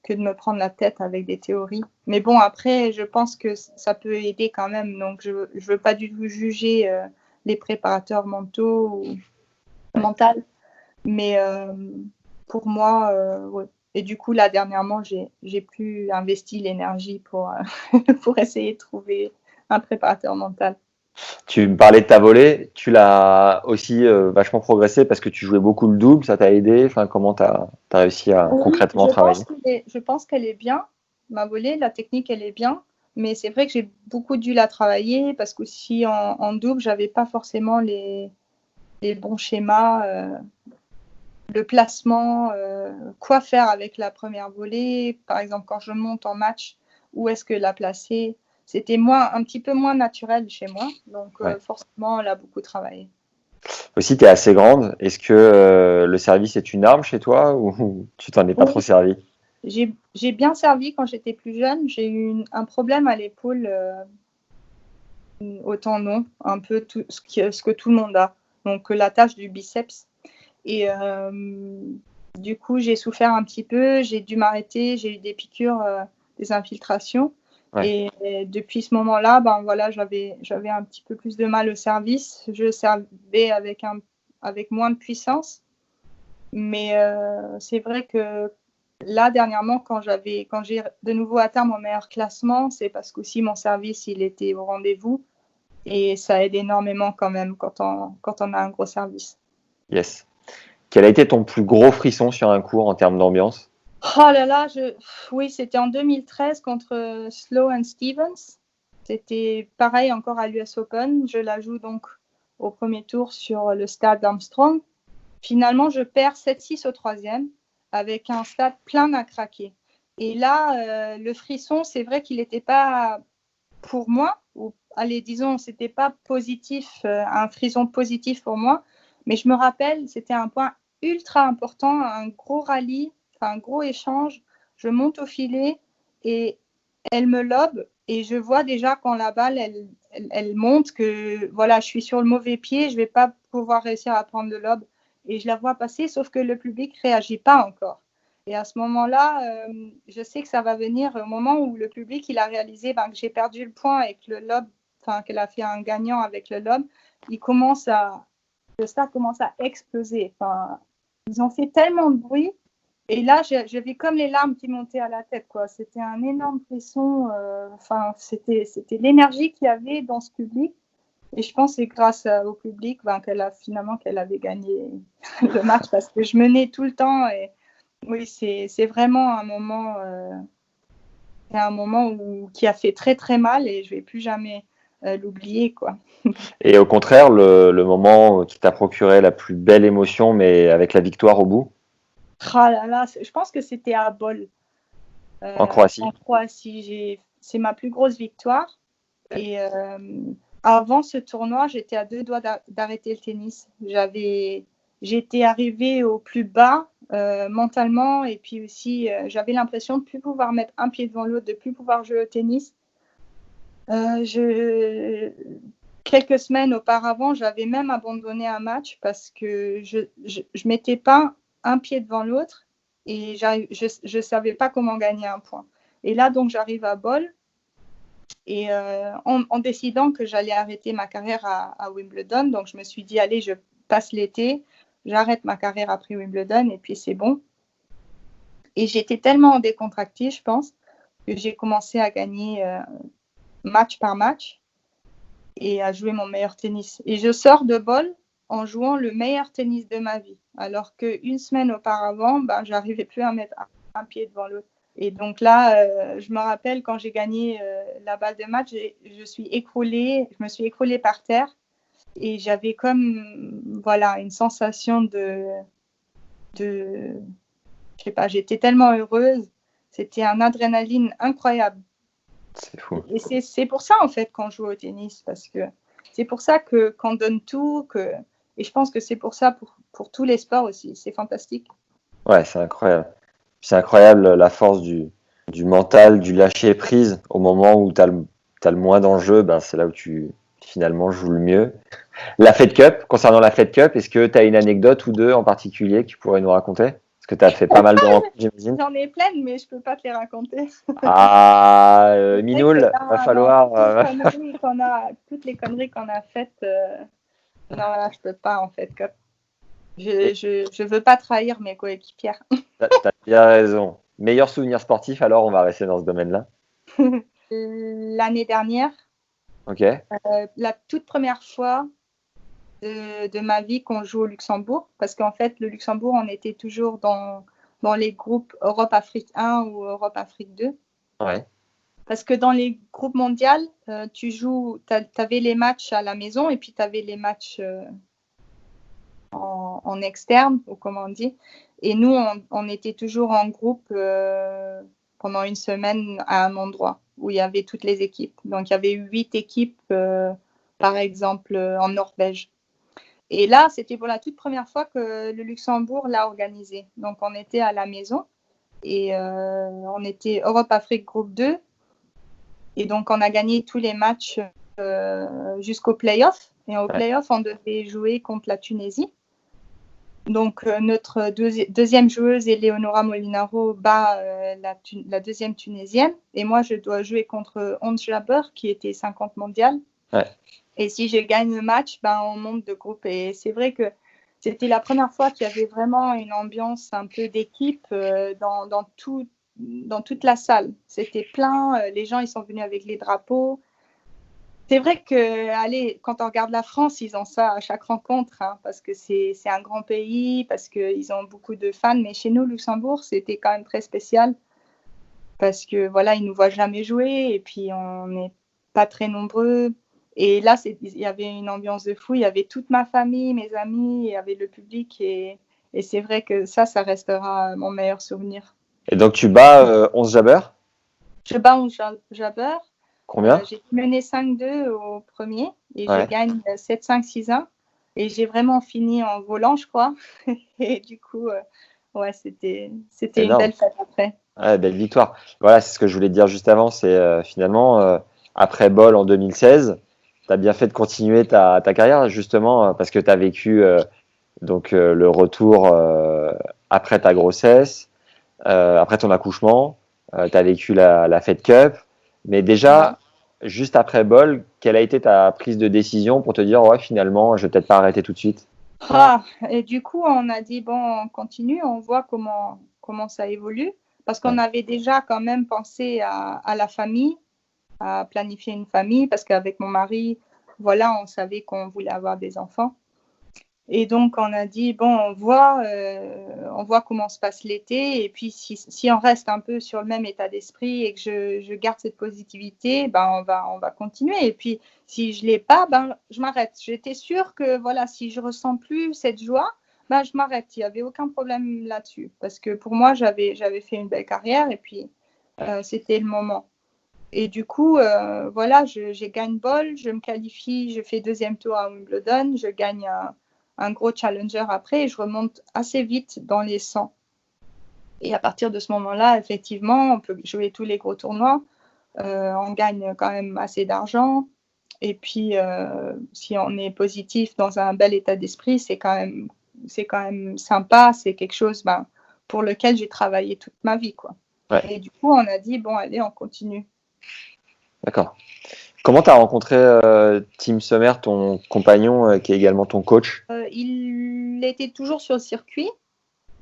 de me prendre la tête avec des théories. Mais bon, après, je pense que ça peut aider quand même. Donc, je ne veux pas du tout juger les préparateurs mentaux ou mentaux. Mais pour moi, ouais. Et du coup, là, dernièrement, j'ai plus investi l'énergie pour essayer de trouver un préparateur mental. Tu me parlais de ta volée, tu l'as aussi vachement progressé parce que tu jouais beaucoup le double, ça t'a aidé? Enfin, comment tu as réussi à concrètement travailler? Je pense qu'elle est bien, ma volée, la technique, elle est bien. Mais c'est vrai que j'ai beaucoup dû la travailler parce qu'aussi en double, j'avais pas forcément les bons schémas. Le placement, quoi faire avec la première volée, par exemple quand je monte en match, où est-ce que la placer, c'était un petit peu moins naturel chez moi, donc forcément on l'a beaucoup travaillé. Aussi, tu es assez grande, est-ce que le service est une arme chez toi ou tu t'en es pas trop servi? J'ai bien servi quand j'étais plus jeune, j'ai eu un problème à l'épaule au tendon, un peu ce que tout le monde a, donc la tâche du biceps. Et du coup, j'ai souffert un petit peu, j'ai dû m'arrêter, j'ai eu des piqûres, des infiltrations. Ouais. Et depuis ce moment-là, ben voilà, j'avais un petit peu plus de mal au service. Je servais avec moins de puissance. Mais c'est vrai que là, dernièrement, quand j'ai de nouveau atteint mon meilleur classement, c'est parce qu'aussi mon service, il était au rendez-vous. Et ça aide énormément quand même quand on a un gros service. Yes. Quel a été ton plus gros frisson sur un court en termes d'ambiance? Oh là là, oui, c'était en 2013 contre Slow and Stevens. C'était pareil encore à l'US Open. Je la joue donc au premier tour sur le stade Armstrong. Finalement, je perds 7-6 au troisième avec un stade plein à craquer. Et là, le frisson, c'est vrai qu'il n'était pas pour moi, ou allez, disons, c'était pas positif, un frisson positif pour moi. Mais je me rappelle, c'était un point ultra important, un gros rallye, un gros échange. Je monte au filet et elle me lobe et je vois déjà quand la balle, elle monte que voilà, je suis sur le mauvais pied, je ne vais pas pouvoir réussir à prendre le lobe. Et je la vois passer, sauf que le public ne réagit pas encore. Et à ce moment-là, je sais que ça va venir au moment où le public il a réalisé que j'ai perdu le point et que le lobe, qu'elle a fait un gagnant avec le lobe, le stade commence à exploser. Ils ont fait tellement de bruit. Et là, j'avais comme les larmes qui montaient à la tête, quoi. C'était un énorme frisson. C'était l'énergie qu'il y avait dans ce public. Et je pense que c'est grâce au public qu'elle avait gagné le match parce que je menais tout le temps. Et oui, c'est vraiment un moment qui a fait très très mal et je ne vais plus jamais l'oublier, quoi. Et au contraire, le moment qui t'a procuré la plus belle émotion, mais avec la victoire au bout? Ah là là, je pense que c'était à Bol. En Croatie. En Croatie, c'est ma plus grosse victoire. Et avant ce tournoi, j'étais à 2 doigts d'arrêter le tennis. J'étais arrivée au plus bas mentalement et puis aussi j'avais l'impression de ne plus pouvoir mettre un pied devant l'autre, de ne plus pouvoir jouer au tennis. Quelques semaines auparavant, j'avais même abandonné un match parce que je ne mettais pas un pied devant l'autre et je ne savais pas comment gagner un point. Et là, donc, j'arrive à Bol et en décidant que j'allais arrêter ma carrière à Wimbledon, donc je me suis dit, allez, je passe l'été, j'arrête ma carrière après Wimbledon et puis c'est bon. Et j'étais tellement décontractée, je pense, que j'ai commencé à gagner match par match. et à jouer mon meilleur tennis. Et je sors de Bâle en jouant le meilleur tennis de ma vie, alors qu'une semaine auparavant, j'arrivais plus à mettre un pied devant l'autre. Et donc là, je me rappelle quand j'ai gagné la balle de match, je me suis écroulée par terre et j'avais comme une sensation de je sais pas, j'étais tellement heureuse, c'était un adrénaline incroyable. C'est fou. Et c'est pour ça en fait qu'on joue au tennis, parce que c'est pour ça qu'on donne tout, et je pense que c'est pour ça pour tous les sports aussi, c'est fantastique. Ouais, c'est incroyable. C'est incroyable la force du mental, du lâcher prise au moment où tu as le moins d'enjeux, c'est là où tu finalement joues le mieux. La Fed Cup, concernant la Fed Cup, est-ce que tu as une anecdote ou deux en particulier que tu pourrais nous raconter? Parce que tu as fait pas mal de rencontres, j'imagine. J'en ai plein, mais je peux pas te les raconter. Minoul, va falloir. Toutes les conneries qu'on a faites, non, là, je peux pas en Fed Cup. Je veux pas trahir mes coéquipières. T'as bien raison. Meilleur souvenir sportif, alors on va rester dans ce domaine-là. L'année dernière, Ok. la toute première fois de ma vie qu'on joue au Luxembourg, parce qu'en fait, le Luxembourg, on était toujours dans les groupes Europe-Afrique 1 ou Europe-Afrique 2. Ouais. Parce que dans les groupes mondiaux, tu avais les matchs à la maison et puis tu avais les matchs en externe, ou comment on dit. Et nous, on était toujours en groupe pendant une semaine à un endroit où il y avait toutes les équipes. Donc, il y avait 8 équipes, par exemple, en Norvège. Et là, c'était pour la toute première fois que le Luxembourg l'a organisé. Donc, on était à la maison et on était Europe-Afrique groupe 2. Et donc, on a gagné tous les matchs jusqu'au play-off. Et au play-off, on devait jouer contre la Tunisie. Donc, notre deuxième joueuse, Eleonora Molinaro, bat la deuxième tunisienne. Et moi, je dois jouer contre Ons Jabeur, qui était 50 mondiale. Ouais. Et si je gagne le match, on monte de groupe. Et c'est vrai que c'était la première fois qu'il y avait vraiment une ambiance un peu d'équipe dans toute la salle. C'était plein. Les gens, ils sont venus avec les drapeaux. C'est vrai que, quand on regarde la France, ils ont ça à chaque rencontre, parce que c'est un grand pays, parce qu'ils ont beaucoup de fans. Mais chez nous, Luxembourg, c'était quand même très spécial, parce que ils nous voient jamais jouer, et puis on n'est pas très nombreux. Et là, il y avait une ambiance de fou. Il y avait toute ma famille, mes amis, il y avait le public, et c'est vrai que ça restera mon meilleur souvenir. Et donc, tu bats Ons Jabeur? Je bats Ons Jabeur. Combien? J'ai mené 5-2 au premier et je gagne 7-5, 6-1. Et j'ai vraiment fini en volant, je crois. Et du coup, c'était une belle fête après. Ouais, belle victoire. Voilà, c'est ce que je voulais te dire juste avant. C'est finalement, après Bâle en 2016, tu as bien fait de continuer ta carrière, justement, parce que tu as vécu le retour après ta grossesse, après ton accouchement, tu as vécu la Fed Cup. Mais déjà, juste après Bâle, quelle a été ta prise de décision pour te dire finalement, je vais peut-être pas arrêter tout de suite? Et du coup, on a dit on continue, on voit comment ça évolue, parce qu'on avait déjà quand même pensé à la famille, à planifier une famille, parce qu'avec mon mari, on savait qu'on voulait avoir des enfants. Et donc, on a dit, on voit comment se passe l'été. Et puis, si on reste un peu sur le même état d'esprit et que je garde cette positivité, on va continuer. Et puis, si je ne l'ai pas, je m'arrête. J'étais sûre que, si je ne ressens plus cette joie, je m'arrête. Il n'y avait aucun problème là-dessus. Parce que pour moi, j'avais fait une belle carrière et puis, c'était le moment. Et du coup, je gagne Bâle, je me qualifie, je fais deuxième tour à Wimbledon, je gagne un gros challenger après et je remonte assez vite dans les 100. Et à partir de ce moment-là, effectivement, on peut jouer tous les gros tournois. On gagne quand même assez d'argent. Et puis, si on est positif dans un bel état d'esprit, c'est quand même sympa. C'est quelque chose pour lequel j'ai travaillé toute ma vie, quoi. Ouais. Et du coup, on a dit, allez, on continue. D'accord. Comment tu as rencontré Tim Sommer, ton compagnon, qui est également ton coach? Il était toujours sur le circuit,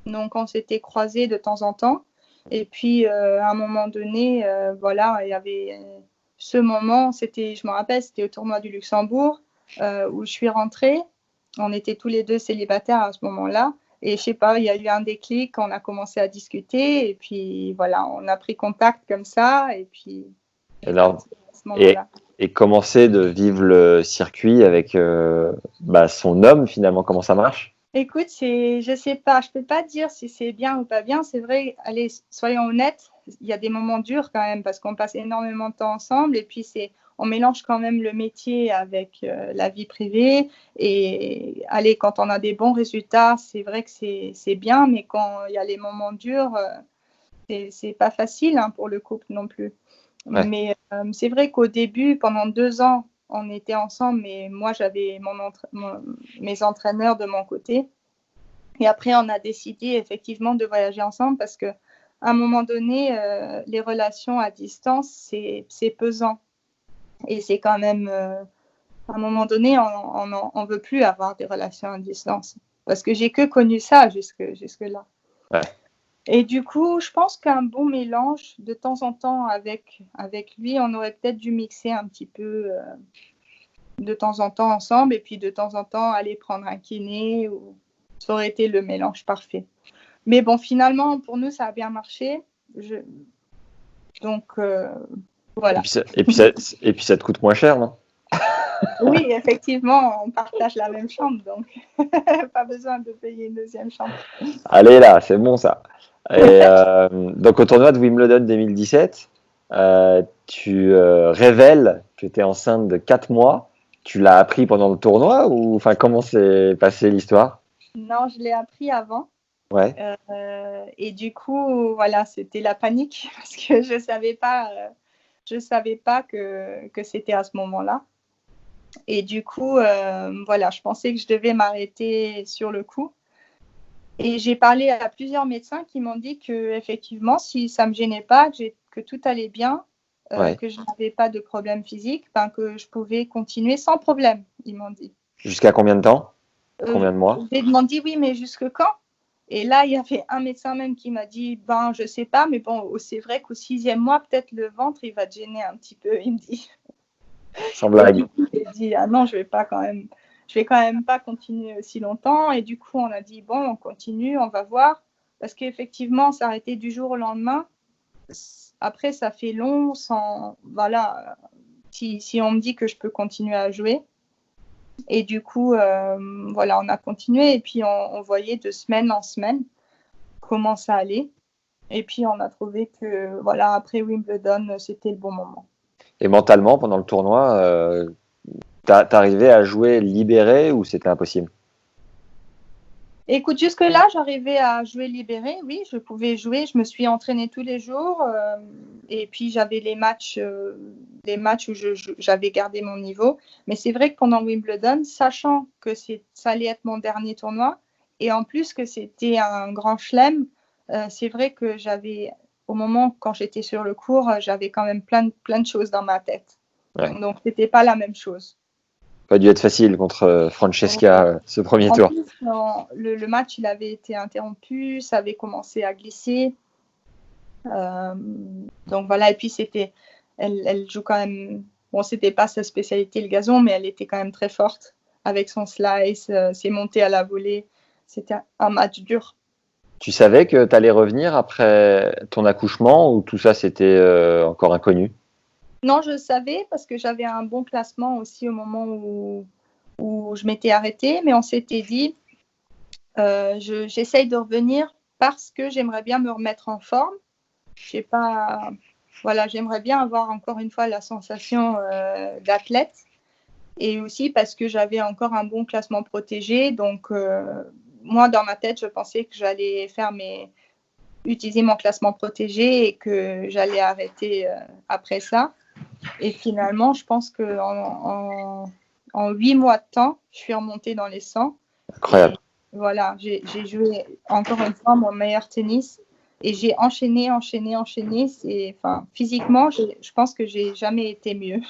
donc on s'était croisés de temps en temps. Et puis, à un moment donné, il y avait ce moment, je me rappelle, c'était au tournoi du Luxembourg où je suis rentrée. On était tous les deux célibataires à ce moment-là. Et je sais pas, il y a eu un déclic, on a commencé à discuter. Et puis voilà, on a pris contact comme ça. Et puis, Alors, à ce moment-là. et commencer de vivre le circuit avec son homme, finalement, comment ça marche? Écoute, je sais pas, je peux pas dire si c'est bien ou pas bien. C'est vrai, allez, soyons honnêtes, il y a des moments durs quand même parce qu'on passe énormément de temps ensemble et puis on mélange quand même le métier avec la vie privée. Et allez, quand on a des bons résultats, c'est vrai que c'est bien, mais quand il y a les moments durs, c'est pas facile pour le couple non plus. Ouais. Mais c'est vrai qu'au début, pendant 2 ans, on était ensemble, mais moi, j'avais mes entraîneurs de mon côté. Et après, on a décidé effectivement de voyager ensemble parce qu'à un moment donné, les relations à distance, c'est pesant. Et c'est quand même, à un moment donné, on veut plus avoir des relations à distance. Parce que j'ai que connu ça jusque-là. Ouais. Et du coup, je pense qu'un bon mélange de temps en temps avec lui, on aurait peut-être dû mixer un petit peu de temps en temps ensemble et puis de temps en temps aller prendre un kiné. Ça aurait été le mélange parfait. Mais bon, finalement, pour nous, ça a bien marché. Donc, voilà. Et puis ça te coûte moins cher, non? Oui, effectivement, on partage la même chambre, donc pas besoin de payer une deuxième chambre. Allez là, c'est bon ça. Et donc au tournoi de Wimbledon 2017, tu révèles que tu es enceinte de 4 mois. Tu l'as appris pendant le tournoi ou comment s'est passée l'histoire? Non, je l'ai appris avant. Ouais. Et du coup, voilà, c'était la panique parce que je savais pas que c'était à ce moment-là. Et du coup, voilà, je pensais que je devais m'arrêter sur le coup. Et j'ai parlé à plusieurs médecins qui m'ont dit que effectivement, si ça me gênait pas, que tout allait bien, Ouais. que je n'avais pas de problème physique, que je pouvais continuer sans problème, ils m'ont dit. Jusqu'à combien de temps? Combien de mois? J'ai demandé oui, mais jusque quand? Et là, il y avait un médecin même qui m'a dit, je sais pas, mais bon, c'est vrai qu'au 6e mois, peut-être le ventre, il va te gêner un petit peu, il me dit. Sans blague. J'ai dit, ah non, je vais quand même pas continuer aussi longtemps. Et du coup, on a dit, bon, on continue, on va voir. Parce qu'effectivement, s'arrêter du jour au lendemain, après, ça fait long sans, voilà, si on me dit que je peux continuer à jouer. Et du coup, voilà, on a continué. Et puis, on voyait de semaine en semaine comment ça allait. Et puis, on a trouvé que, voilà, après Wimbledon, c'était le bon moment. Et mentalement, pendant le tournoi, t'arrivais à jouer libéré ou c'était impossible? Écoute, jusque-là, j'arrivais à jouer libéré. Oui, je pouvais jouer. Je me suis entraînée tous les jours. Et puis, j'avais les matchs où j'avais gardé mon niveau. Mais c'est vrai que pendant Wimbledon, sachant que ça allait être mon dernier tournoi, et en plus que c'était un grand chelem, c'est vrai que au moment quand j'étais sur le court, j'avais quand même plein de choses dans ma tête. Ouais. Donc, c'était pas la même chose. Pas dû être facile contre Francesca ce premier tour. Plus, le match, il avait été interrompu, ça avait commencé à glisser. Donc voilà, et puis elle joue quand même, bon, c'était pas sa spécialité le gazon, mais elle était quand même très forte avec son slice, ses montées à la volée. C'était un match dur. Tu savais que tu allais revenir après ton accouchement ou tout ça c'était encore inconnu? Non, je savais parce que j'avais un bon classement aussi au moment où je m'étais arrêtée, mais on s'était dit, j'essaye de revenir parce que j'aimerais bien me remettre en forme. Je sais pas, voilà, j'aimerais bien avoir encore une fois la sensation d'athlète et aussi parce que j'avais encore un bon classement protégé. Donc, moi, dans ma tête, je pensais que j'allais utiliser mon classement protégé et que j'allais arrêter après ça. Et finalement, je pense qu'en 8 mois de temps, je suis remontée dans les 100. Incroyable. Et voilà, j'ai joué encore une fois mon meilleur tennis et j'ai enchaîné. Physiquement, je pense que j'ai jamais été mieux.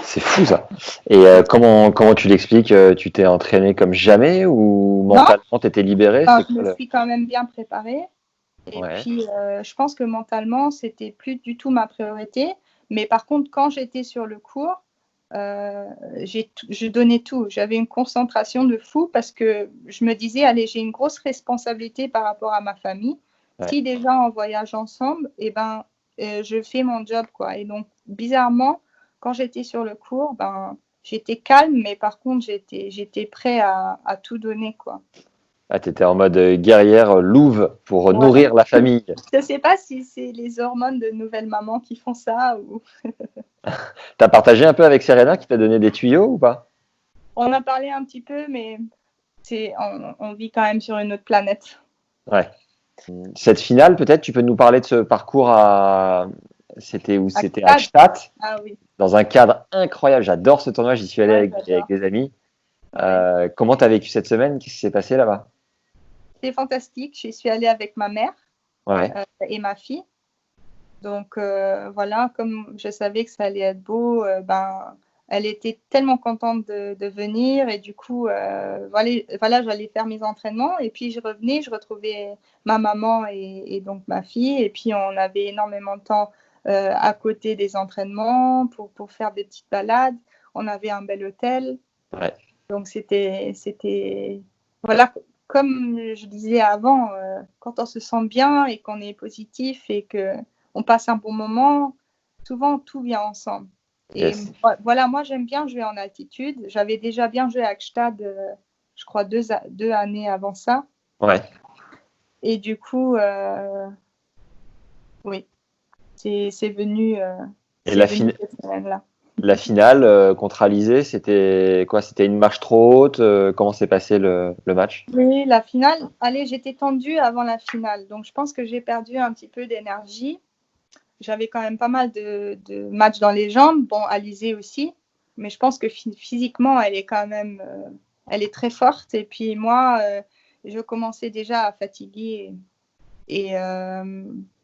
C'est fou ça. Et comment tu l'expliques? Tu t'es entraîné comme jamais ou mentalement tu étais libérée? Je me suis quand même bien préparée. Et ouais. puis, je pense que mentalement, c'était plus du tout ma priorité. Mais par contre, quand j'étais sur le court, je donnais tout. J'avais une concentration de fou parce que je me disais, allez, j'ai une grosse responsabilité par rapport à ma famille. Ouais. Si déjà on voyage ensemble, je fais mon job, quoi. Et donc, bizarrement, quand j'étais sur le court, j'étais calme, mais par contre, j'étais prêt à tout donner, quoi. Ah, tu étais en mode guerrière louve pour nourrir la famille. Je ne sais pas si c'est les hormones de nouvelle maman qui font ça ou... T'as partagé un peu avec Serena qui t'a donné des tuyaux ou pas? On a parlé un petit peu, mais on vit quand même sur une autre planète. Ouais. Cette finale, peut-être, tu peux nous parler de ce parcours C'était où? C'était à Gstaad. Ah oui. Dans un cadre incroyable. J'adore ce tournoi. J'y suis allé avec des amis. Comment tu as vécu cette semaine? Qu'est-ce qui s'est passé là-bas? C'était fantastique. J'y suis allée avec ma mère et ma fille. Donc voilà, comme je savais que ça allait être beau, elle était tellement contente de venir et du coup, voilà, j'allais faire mes entraînements et puis je revenais, je retrouvais ma maman et donc ma fille et puis on avait énormément de temps à côté des entraînements pour faire des petites balades. On avait un bel hôtel. Ouais. Donc c'était voilà, comme je disais avant, quand on se sent bien et qu'on est positif et qu'on passe un bon moment, souvent tout vient ensemble. Yes. Et voilà, moi j'aime bien jouer en altitude. J'avais déjà bien joué à Gstaad, je crois 2 années avant ça. Ouais. Et du coup, oui, c'est venu. Et la finale contre Alizé, c'était quoi? C'était une marche trop haute? Comment s'est passé le match? Oui, la finale. Allez, j'étais tendue avant la finale, donc je pense que j'ai perdu un petit peu d'énergie. J'avais quand même pas mal de matchs dans les jambes. Bon, Alizé aussi, mais je pense que physiquement, elle est quand même, elle est très forte. Et puis moi, je commençais déjà à fatiguer. Et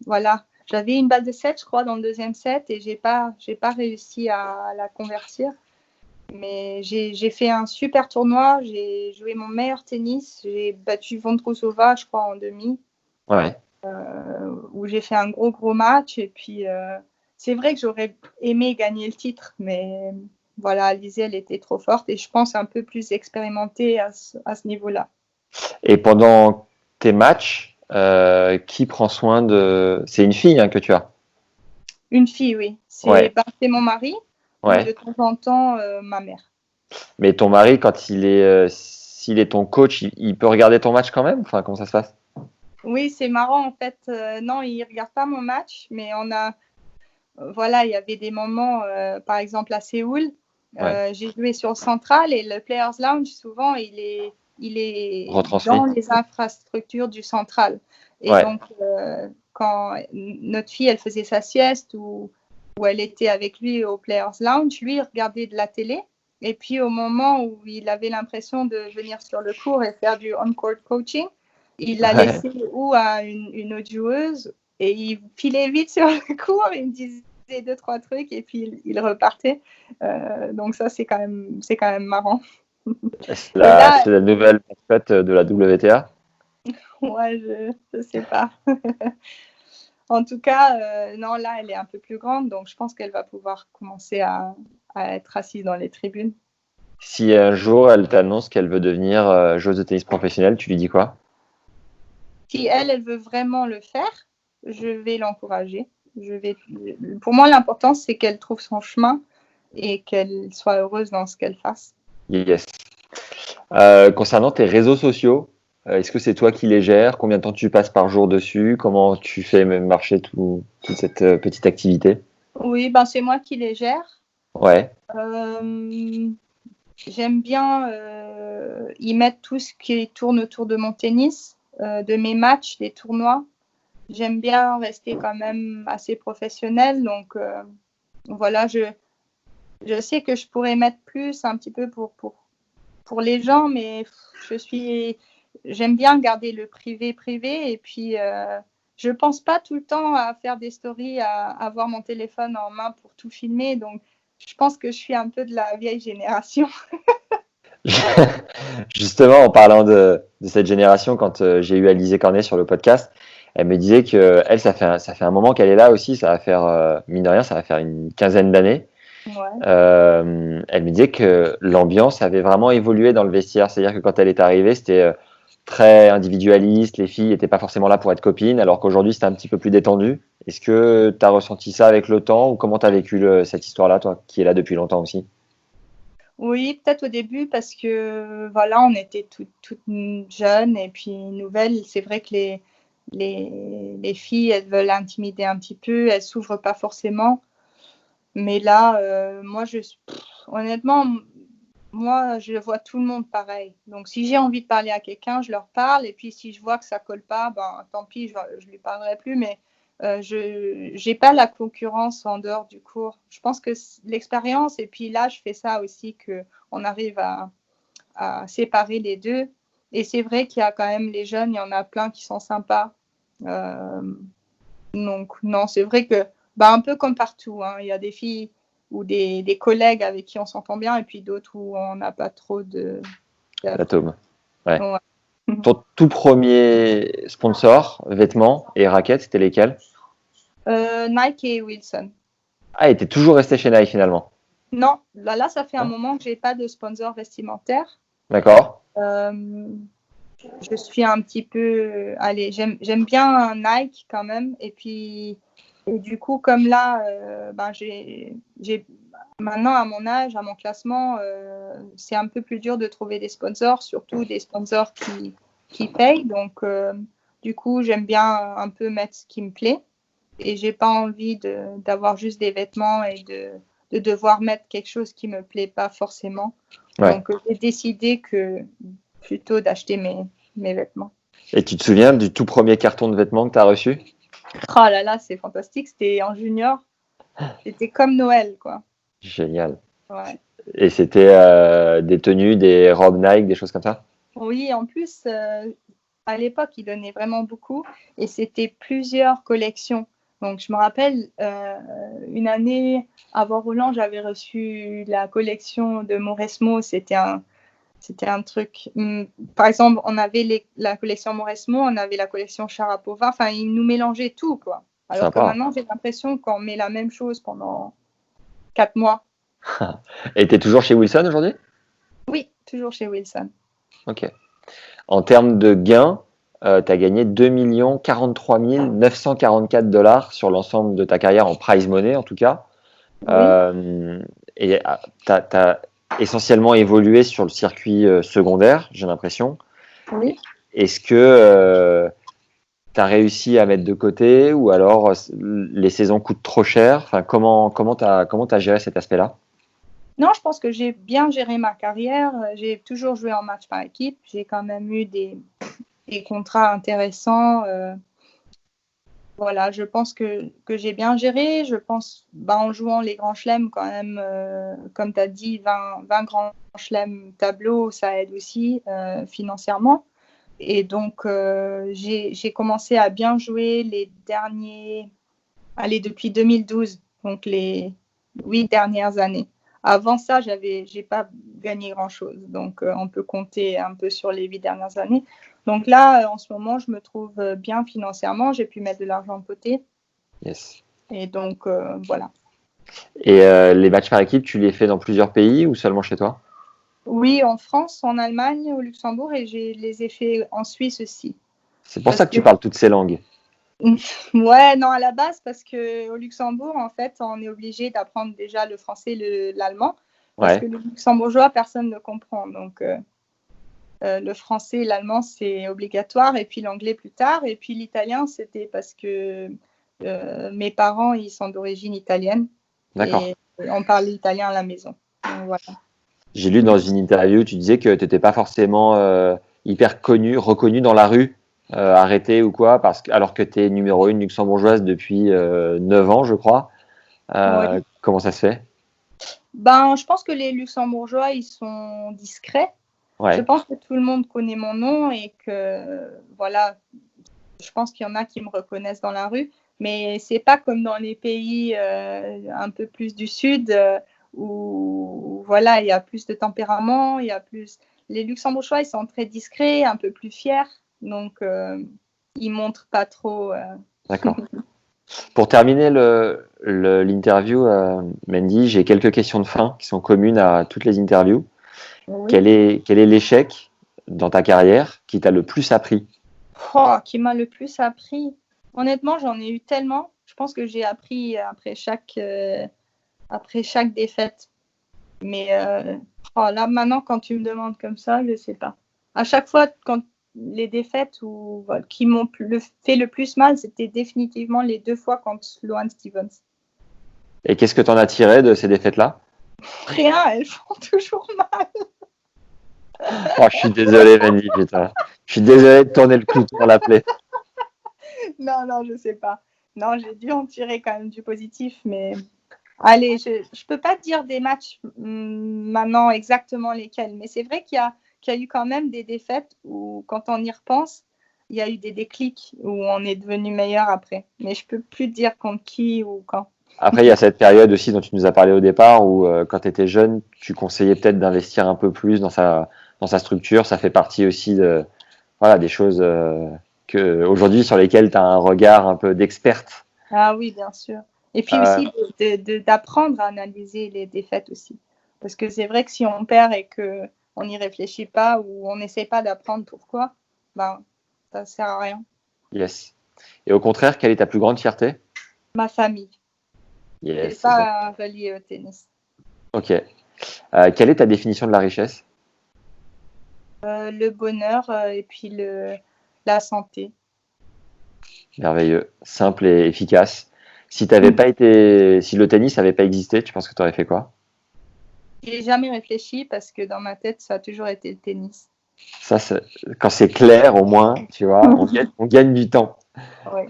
voilà. J'avais une balle de 7, je crois, dans le deuxième set et j'ai pas réussi à la convertir. Mais j'ai fait un super tournoi. J'ai joué mon meilleur tennis. J'ai battu Vondrousova, je crois, en demi. Ouais. Où j'ai fait un gros match. Et puis, c'est vrai que j'aurais aimé gagner le titre. Mais voilà, Alizé, elle était trop forte et je pense un peu plus expérimentée à ce niveau-là. Et pendant tes matchs, qui prend soin de... C'est une fille que tu as? Une fille, oui. C'est mon mari. Ouais. Et de temps en temps, ma mère. Mais ton mari, quand s'il est ton coach, il peut regarder ton match quand même? Enfin, comment ça se passe? Oui, c'est marrant en fait. Non, il ne regarde pas mon match, mais voilà, il y avait des moments, par exemple à Séoul, j'ai joué sur le Central et le Players Lounge, souvent, il est dans les infrastructures du Central. Et donc, quand notre fille, elle faisait sa sieste ou elle était avec lui au Players Lounge, lui, il regardait de la télé. Et puis, au moment où il avait l'impression de venir sur le court et faire du on-court coaching, il l'a laissé à une autre joueuse et il filait vite sur le court, il me disait 2-3 trucs et puis il repartait. Donc ça, c'est quand même marrant. C'est la nouvelle mascotte de la WTA? Ouais, je sais pas. En tout cas, non, là, elle est un peu plus grande, donc je pense qu'elle va pouvoir commencer à être assise dans les tribunes. Si un jour elle t'annonce qu'elle veut devenir joueuse de tennis professionnelle, tu lui dis quoi? Si elle veut vraiment le faire, je vais l'encourager. Pour moi, l'important, c'est qu'elle trouve son chemin et qu'elle soit heureuse dans ce qu'elle fasse. Yes. Concernant tes réseaux sociaux, est-ce que c'est toi qui les gères? Combien de temps tu passes par jour dessus? Comment tu fais marcher toute cette petite activité? Oui, c'est moi qui les gère. Ouais. J'aime bien y mettre tout ce qui tourne autour de mon tennis, de mes matchs, des tournois. J'aime bien rester quand même assez professionnelle. Donc, voilà, je sais que je pourrais mettre plus un petit peu pour les gens, mais j'aime bien garder le privé. Et puis, je ne pense pas tout le temps à faire des stories, à avoir mon téléphone en main pour tout filmer. Donc, je pense que je suis un peu de la vieille génération. Justement, en parlant de cette génération, quand j'ai eu Alizé Cornet sur le podcast, Elle me disait que elle, ça fait un moment qu'elle est là aussi. Ça va faire, mine de rien, ça va faire une quinzaine d'années. Ouais. Elle me disait que l'ambiance avait vraiment évolué dans le vestiaire. C'est-à-dire que quand elle est arrivée, c'était très individualiste. Les filles n'étaient pas forcément là pour être copines, alors qu'aujourd'hui, c'était un petit peu plus détendu. Est-ce que tu as ressenti ça avec le temps ou comment tu as vécu cette histoire-là, toi, qui est là depuis longtemps aussi? Oui, peut-être au début parce que voilà, on était toutes jeunes et puis nouvelles. C'est vrai que les filles, elles veulent intimider un petit peu, elles s'ouvrent pas forcément. Mais là, honnêtement, moi, je vois tout le monde pareil. Donc, si j'ai envie de parler à quelqu'un, je leur parle. Et puis, si je vois que ça colle pas, ben, tant pis, je lui parlerai plus. Mais je n'ai pas la concurrence en dehors du cours. Je pense que l'expérience, et puis là, je fais ça aussi, qu'on arrive à séparer les deux. Et c'est vrai qu'il y a quand même les jeunes, il y en a plein qui sont sympas. Donc, non, c'est vrai que, bah, un peu comme partout, hein, il y a des filles ou des collègues avec qui on s'entend bien et puis d'autres où on n'a pas trop L'atome. Ouais. Ouais. Ton tout premier sponsor, vêtements et raquettes, c'était lesquels? Nike et Wilson. Ah, et t'es toujours resté chez Nike finalement. Non, là, ça fait un moment que j'ai pas de sponsor vestimentaire. D'accord. Je suis un petit peu, allez, j'aime bien Nike quand même. Et puis, et du coup, comme là, ben j'ai maintenant à mon âge, à mon classement, c'est un peu plus dur de trouver des sponsors, surtout des sponsors qui payent. Donc, du coup, j'aime bien un peu mettre ce qui me plaît. Et j'ai pas envie d'avoir juste des vêtements et de devoir mettre quelque chose qui me plaît pas forcément. Ouais. Donc, j'ai décidé plutôt d'acheter mes vêtements. Et tu te souviens du tout premier carton de vêtements que tu as reçu? Oh là là, c'est fantastique. C'était en junior. C'était comme Noël, quoi. Génial. Ouais. Et c'était des tenues, des robes Nike, des choses comme ça? Oui, en plus, à l'époque, ils donnaient vraiment beaucoup et c'était plusieurs collections. Donc, je me rappelle, une année avant Roland, j'avais reçu la collection de Mauresmo. C'était un truc. Par exemple, on avait la collection Mauresmo, on avait la collection Sharapova. Enfin, ils nous mélangeaient tout, quoi. Alors Sympa. que maintenant, j'ai l'impression qu'on met la même chose pendant 4 mois. Et tu es toujours chez Wilson aujourd'hui? Oui, toujours chez Wilson. Ok. En termes de gains, tu as gagné 2 43 944 $ sur l'ensemble de ta carrière en prize money en tout cas. Oui. Et tu as essentiellement évolué sur le circuit secondaire, j'ai l'impression. Oui. Est-ce que tu as réussi à mettre de côté ou alors les saisons coûtent trop cher? Enfin, comment t'as géré cet aspect-là? Non, je pense que j'ai bien géré ma carrière. J'ai toujours joué en match par équipe. J'ai quand même eu des contrats intéressants. Voilà, je pense que j'ai bien géré. Je pense, en jouant les grands chelems, quand même, comme tu as dit, 20 grands chelems tableau, ça aide aussi financièrement. Et donc, j'ai commencé à bien jouer les derniers, depuis 2012, donc les 8 dernières années. Avant ça, j'ai pas gagné grand-chose. Donc, on peut compter un peu sur les 8 dernières années. Donc là, en ce moment, je me trouve bien financièrement. J'ai pu mettre de l'argent de côté. Yes. Et donc, voilà. Et les matchs par équipe, tu les fais dans plusieurs pays ou seulement chez toi? Oui, en France, en Allemagne, au Luxembourg et je les ai fait en Suisse aussi. C'est pour ça que tu parles toutes ces langues. Ouais, non, à la base, parce qu'au Luxembourg, en fait, on est obligé d'apprendre déjà le français et l'allemand. Parce que le luxembourgeois, personne ne comprend. Donc, le français et l'allemand, c'est obligatoire. Et puis l'anglais plus tard. Et puis l'italien, c'était parce que mes parents, ils sont d'origine italienne. D'accord. Et on parle italien à la maison. Donc, voilà. J'ai lu dans une interview, tu disais que tu n'étais pas forcément hyper reconnu dans la rue, arrêté ou quoi, alors que tu es numéro 1 luxembourgeoise depuis 9 ans, je crois. Oui. Comment ça se fait? Je pense que les luxembourgeois, ils sont discrets. Ouais. Je pense que tout le monde connaît mon nom et que, voilà, je pense qu'il y en a qui me reconnaissent dans la rue. Mais c'est pas comme dans les pays un peu plus du sud où, voilà, il y a plus de tempérament, il y a plus. Les luxembourgeois, ils sont très discrets, un peu plus fiers. Donc, il montre pas trop. D'accord. Pour terminer l'interview, Mandy, j'ai quelques questions de fin qui sont communes à toutes les interviews. Oui. Quel est l'échec dans ta carrière qui t'a le plus appris? Qui m'a le plus appris. Honnêtement, j'en ai eu tellement. Je pense que j'ai appris après chaque défaite. Mais là, maintenant, quand tu me demandes comme ça, je sais pas. À chaque fois, quand les défaites qui m'ont fait le plus mal, c'était définitivement les 2 fois contre Sloane Stephens. Et qu'est-ce que tu en as tiré de ces défaites-là? Rien, elles font toujours mal. Oh, je suis désolé, Mandy, putain. Je suis désolé de tourner le couteau dans la plaie. Non, je sais pas. Non, j'ai dû en tirer quand même du positif, mais allez, je peux pas te dire des matchs maintenant exactement lesquels, mais c'est vrai qu'il y a eu quand même des défaites où, quand on y repense, il y a eu des déclics où on est devenu meilleur après. Mais je peux plus te dire contre qui ou quand. Après, il y a cette période aussi dont tu nous as parlé au départ où, quand tu étais jeune, tu conseillais peut-être d'investir un peu plus dans sa structure. Ça fait partie aussi des choses aujourd'hui sur lesquelles tu as un regard un peu d'experte. Ah oui, bien sûr. Et puis aussi d'apprendre à analyser les défaites aussi. Parce que c'est vrai que si on perd et qu'on n'y réfléchit pas ou on n'essaie pas d'apprendre pourquoi, ça sert à rien. Yes. Et au contraire, quelle est ta plus grande fierté? Ma famille. Yes. C'est pas relié au tennis. Ok. Quelle est ta définition de la richesse? Le bonheur et puis la santé. Merveilleux. Simple et efficace. Si le tennis n'avait pas existé, tu penses que tu aurais fait quoi? J'ai jamais réfléchi parce que dans ma tête, ça a toujours été le tennis. Ça, quand c'est clair, au moins, tu vois, on gagne du temps. Ouais.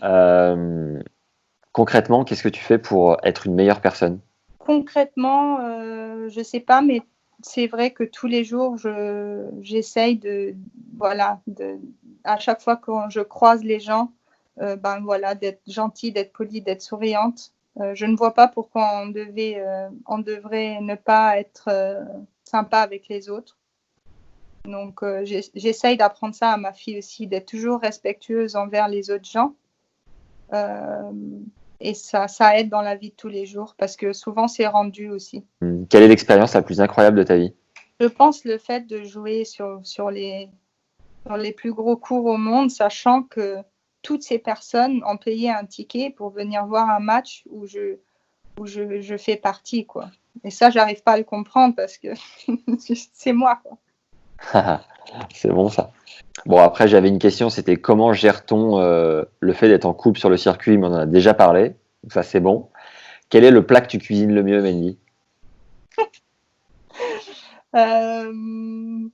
Concrètement, qu'est-ce que tu fais pour être une meilleure personne? Concrètement, je sais pas, mais c'est vrai que tous les jours, j'essaye à chaque fois que je croise les gens, d'être gentille, d'être polie, d'être souriante. Je ne vois pas pourquoi on devrait ne pas être sympa avec les autres. Donc, j'essaye d'apprendre ça à ma fille aussi, d'être toujours respectueuse envers les autres gens. Et ça aide dans la vie de tous les jours parce que souvent, c'est rendu aussi. Quelle est l'expérience la plus incroyable de ta vie? Je pense le fait de jouer sur les plus gros cours au monde, sachant que toutes ces personnes ont payé un ticket pour venir voir un match où je fais partie, quoi. Et ça, j'arrive pas à le comprendre parce que c'est moi, quoi. C'est bon, ça. Bon, après, j'avais une question, c'était comment gère-t-on le fait d'être en couple sur le circuit? Mais on en a déjà parlé, donc ça, c'est bon. Quel est le plat que tu cuisines le mieux, Mandy? Je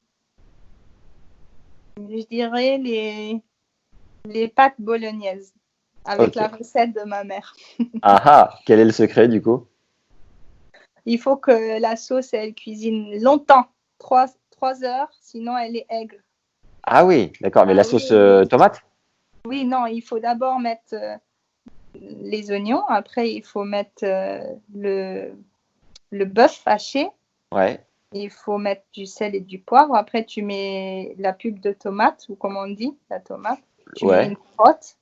dirais les pâtes bolognaises avec la recette de ma mère. Quel est le secret du coup? Il faut que la sauce, elle cuisine longtemps, 3 heures, sinon elle est aigre. Ah oui, d'accord, mais la sauce tomate? Oui, non, il faut d'abord mettre les oignons, après il faut mettre le bœuf haché. Ouais. Il faut mettre du sel et du poivre. Après, tu mets la pulpe de tomate, ou comme on dit, la tomate. Tu mets une carotte.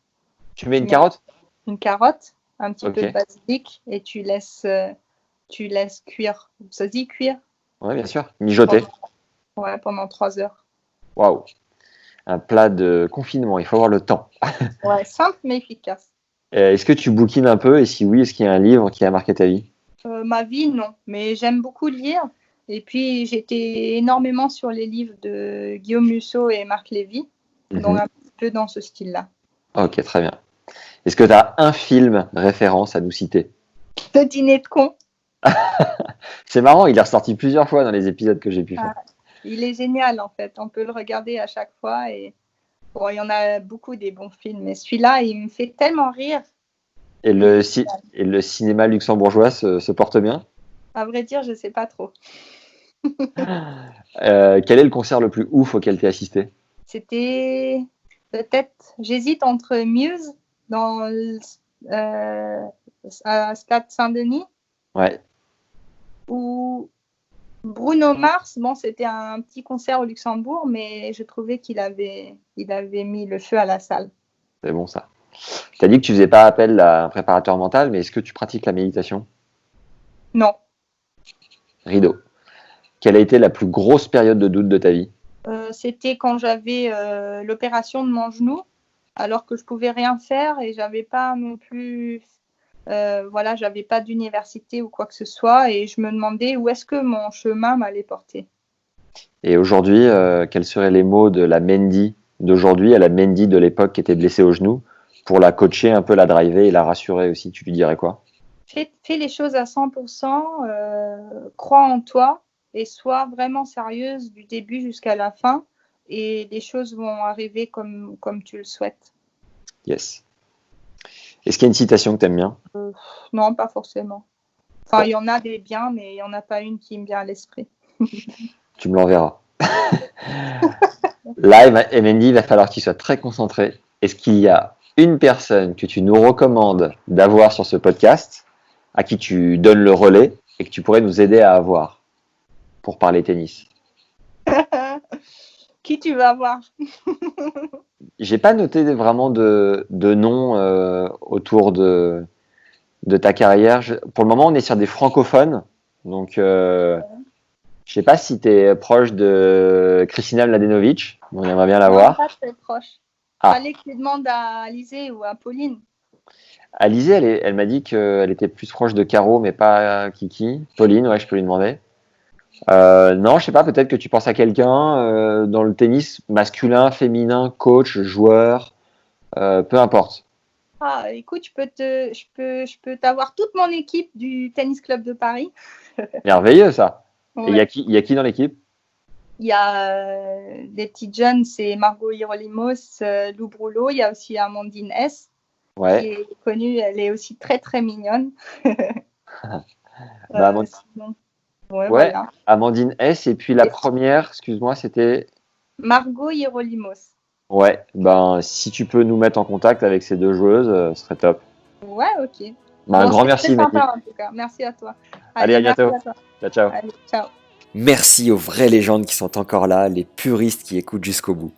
Tu mets une carotte? Une carotte, un petit peu de basilic, et tu laisses cuire. Ça se dit cuire? Oui, bien sûr. Mijoter. Pendant 3 heures. Waouh. Un plat de confinement, il faut avoir le temps. Ouais, simple mais efficace. Est-ce que tu bouquines un peu? Et si oui, est-ce qu'il y a un livre qui a marqué ta vie? Ma vie, non. Mais j'aime beaucoup lire. Et puis, j'étais énormément sur les livres de Guillaume Musso et Marc Lévy. Donc, un petit peu dans ce style-là. Ok, très bien. Est-ce que tu as un film référence à nous citer? Le dîner de con. C'est marrant, il est ressorti plusieurs fois dans les épisodes que j'ai pu faire. Il est génial, en fait. On peut le regarder à chaque fois. Et bon, il y en a beaucoup des bons films. Mais celui-là, il me fait tellement rire. Et le cinéma luxembourgeois se porte bien? À vrai dire, je ne sais pas trop. Quel est le concert le plus ouf auquel tu as assisté? C'était peut-être, j'hésite entre Muse à Stade Saint-Denis. Ouais. Ou Bruno Mars. Bon, c'était un petit concert au Luxembourg, mais je trouvais qu'il avait mis le feu à la salle. C'est bon ça. Tu as dit que tu faisais pas appel à un préparateur mental, mais est-ce que tu pratiques la méditation? Non. Rideau. Quelle a été la plus grosse période de doute de ta vie? C'était quand j'avais l'opération de mon genou, alors que je pouvais rien faire et j'avais pas non plus, j'avais pas d'université ou quoi que ce soit et je me demandais où est-ce que mon chemin m'allait porter. Et aujourd'hui, quels seraient les mots de la Mendy d'aujourd'hui à la Mendy de l'époque qui était blessée au genou pour la coacher un peu, la driver et la rassurer aussi? Tu lui dirais quoi? Fais les choses à 100%, crois en toi et sois vraiment sérieuse du début jusqu'à la fin et les choses vont arriver comme tu le souhaites. Yes. Est-ce qu'il y a une citation que tu aimes bien? Non, pas forcément. Enfin, il y en a des biens, mais il n'y en a pas une qui me vient à l'esprit. Tu me l'enverras. Là, Mendy, il va falloir que tu sois très concentré. Est-ce qu'il y a une personne que tu nous recommandes d'avoir sur ce podcast, à qui tu donnes le relais et que tu pourrais nous aider à avoir pour parler tennis? Qui tu vas avoir? J'ai pas noté vraiment de nom autour de ta carrière. Pour le moment, on est sur des francophones. Donc, je sais pas si tu es proche de Kristina Mladenovic. On aimerait bien la voir. Pas très proche. Fallait que tu demandes à Alizé ou à Pauline. Alizé, elle m'a dit qu'elle était plus proche de Caro, mais pas Kiki. Pauline, ouais, je peux lui demander. Non, je sais pas, peut-être que tu penses à quelqu'un dans le tennis masculin, féminin, coach, joueur, peu importe. Ah, écoute, je peux t'avoir toute mon équipe du Tennis Club de Paris. Merveilleux ça. Ouais. Et il y a qui dans l'équipe? Il y a des petites jeunes, c'est Margot Hierolimos, Lou Brulot. Il y a aussi Amandine S. Ouais. Qui est connue, elle est aussi très très mignonne. Sinon, ouais. Voilà. Amandine S. Et puis la première, excuse-moi, c'était Margot Hierolimos. Ouais, ben si tu peux nous mettre en contact avec ces deux joueuses, ce serait top. Ouais, ok. Un grand merci, Mehdi. En tout cas. Merci à toi. Allez, à bientôt. Ciao. Allez, ciao. Merci aux vraies légendes qui sont encore là, les puristes qui écoutent jusqu'au bout.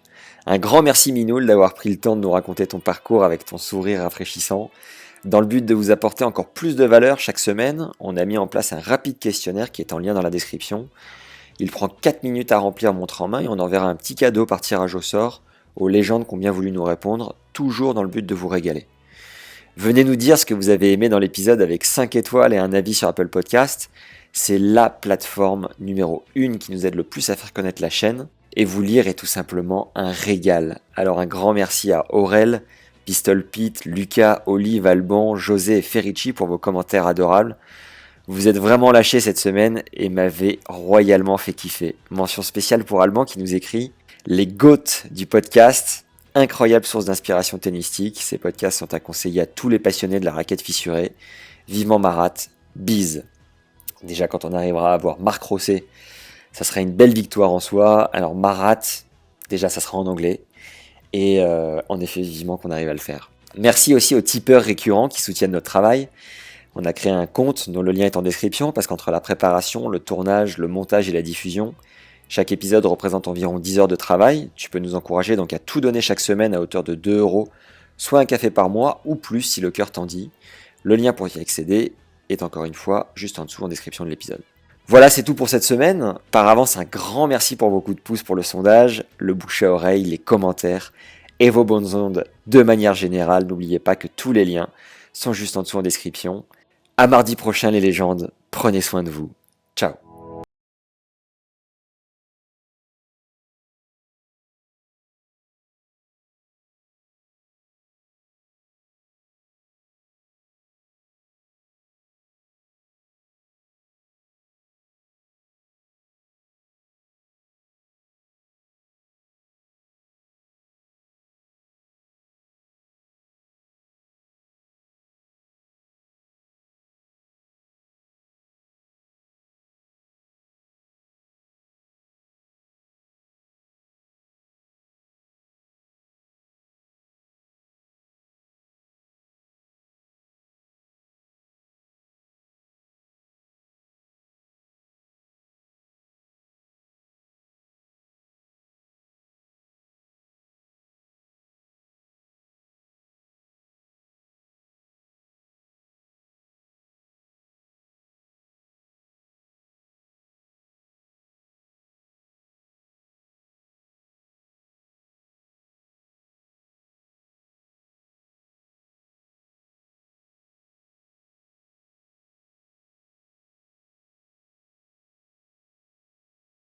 Un grand merci Minoul d'avoir pris le temps de nous raconter ton parcours avec ton sourire rafraîchissant. Dans le but de vous apporter encore plus de valeur chaque semaine, on a mis en place un rapide questionnaire qui est en lien dans la description. Il prend 4 minutes à remplir montre en main et on enverra un petit cadeau par tirage au sort aux légendes qui ont bien voulu nous répondre, toujours dans le but de vous régaler. Venez nous dire ce que vous avez aimé dans l'épisode avec 5 étoiles et un avis sur Apple Podcast. C'est la plateforme numéro 1 qui nous aide le plus à faire connaître la chaîne. Et vous lire est tout simplement un régal. Alors un grand merci à Aurel, Pistol Pete, Lucas, Olive, Alban, José et Ferici pour vos commentaires adorables. Vous êtes vraiment lâchés cette semaine et m'avez royalement fait kiffer. Mention spéciale pour Alban qui nous écrit « Les GOAT du podcast, incroyable source d'inspiration tennistique. Ces podcasts sont à conseiller à tous les passionnés de la raquette fissurée. Vivement Marat, bise !» Déjà quand on arrivera à voir Marc Rosset, ça sera une belle victoire en soi. Alors Marat, déjà ça sera en anglais. Et en effet, vivement qu'on arrive à le faire. Merci aussi aux tipeurs récurrents qui soutiennent notre travail. On a créé un compte dont le lien est en description parce qu'entre la préparation, le tournage, le montage et la diffusion, chaque épisode représente environ 10 heures de travail. Tu peux nous encourager donc à tout donner chaque semaine à hauteur de 2 €, soit un café par mois ou plus si le cœur t'en dit. Le lien pour y accéder est encore une fois juste en dessous en description de l'épisode. Voilà, c'est tout pour cette semaine. Par avance, un grand merci pour vos coups de pouce pour le sondage, le bouche à oreille, les commentaires et vos bonnes ondes de manière générale. N'oubliez pas que tous les liens sont juste en dessous en description. À mardi prochain les légendes, prenez soin de vous.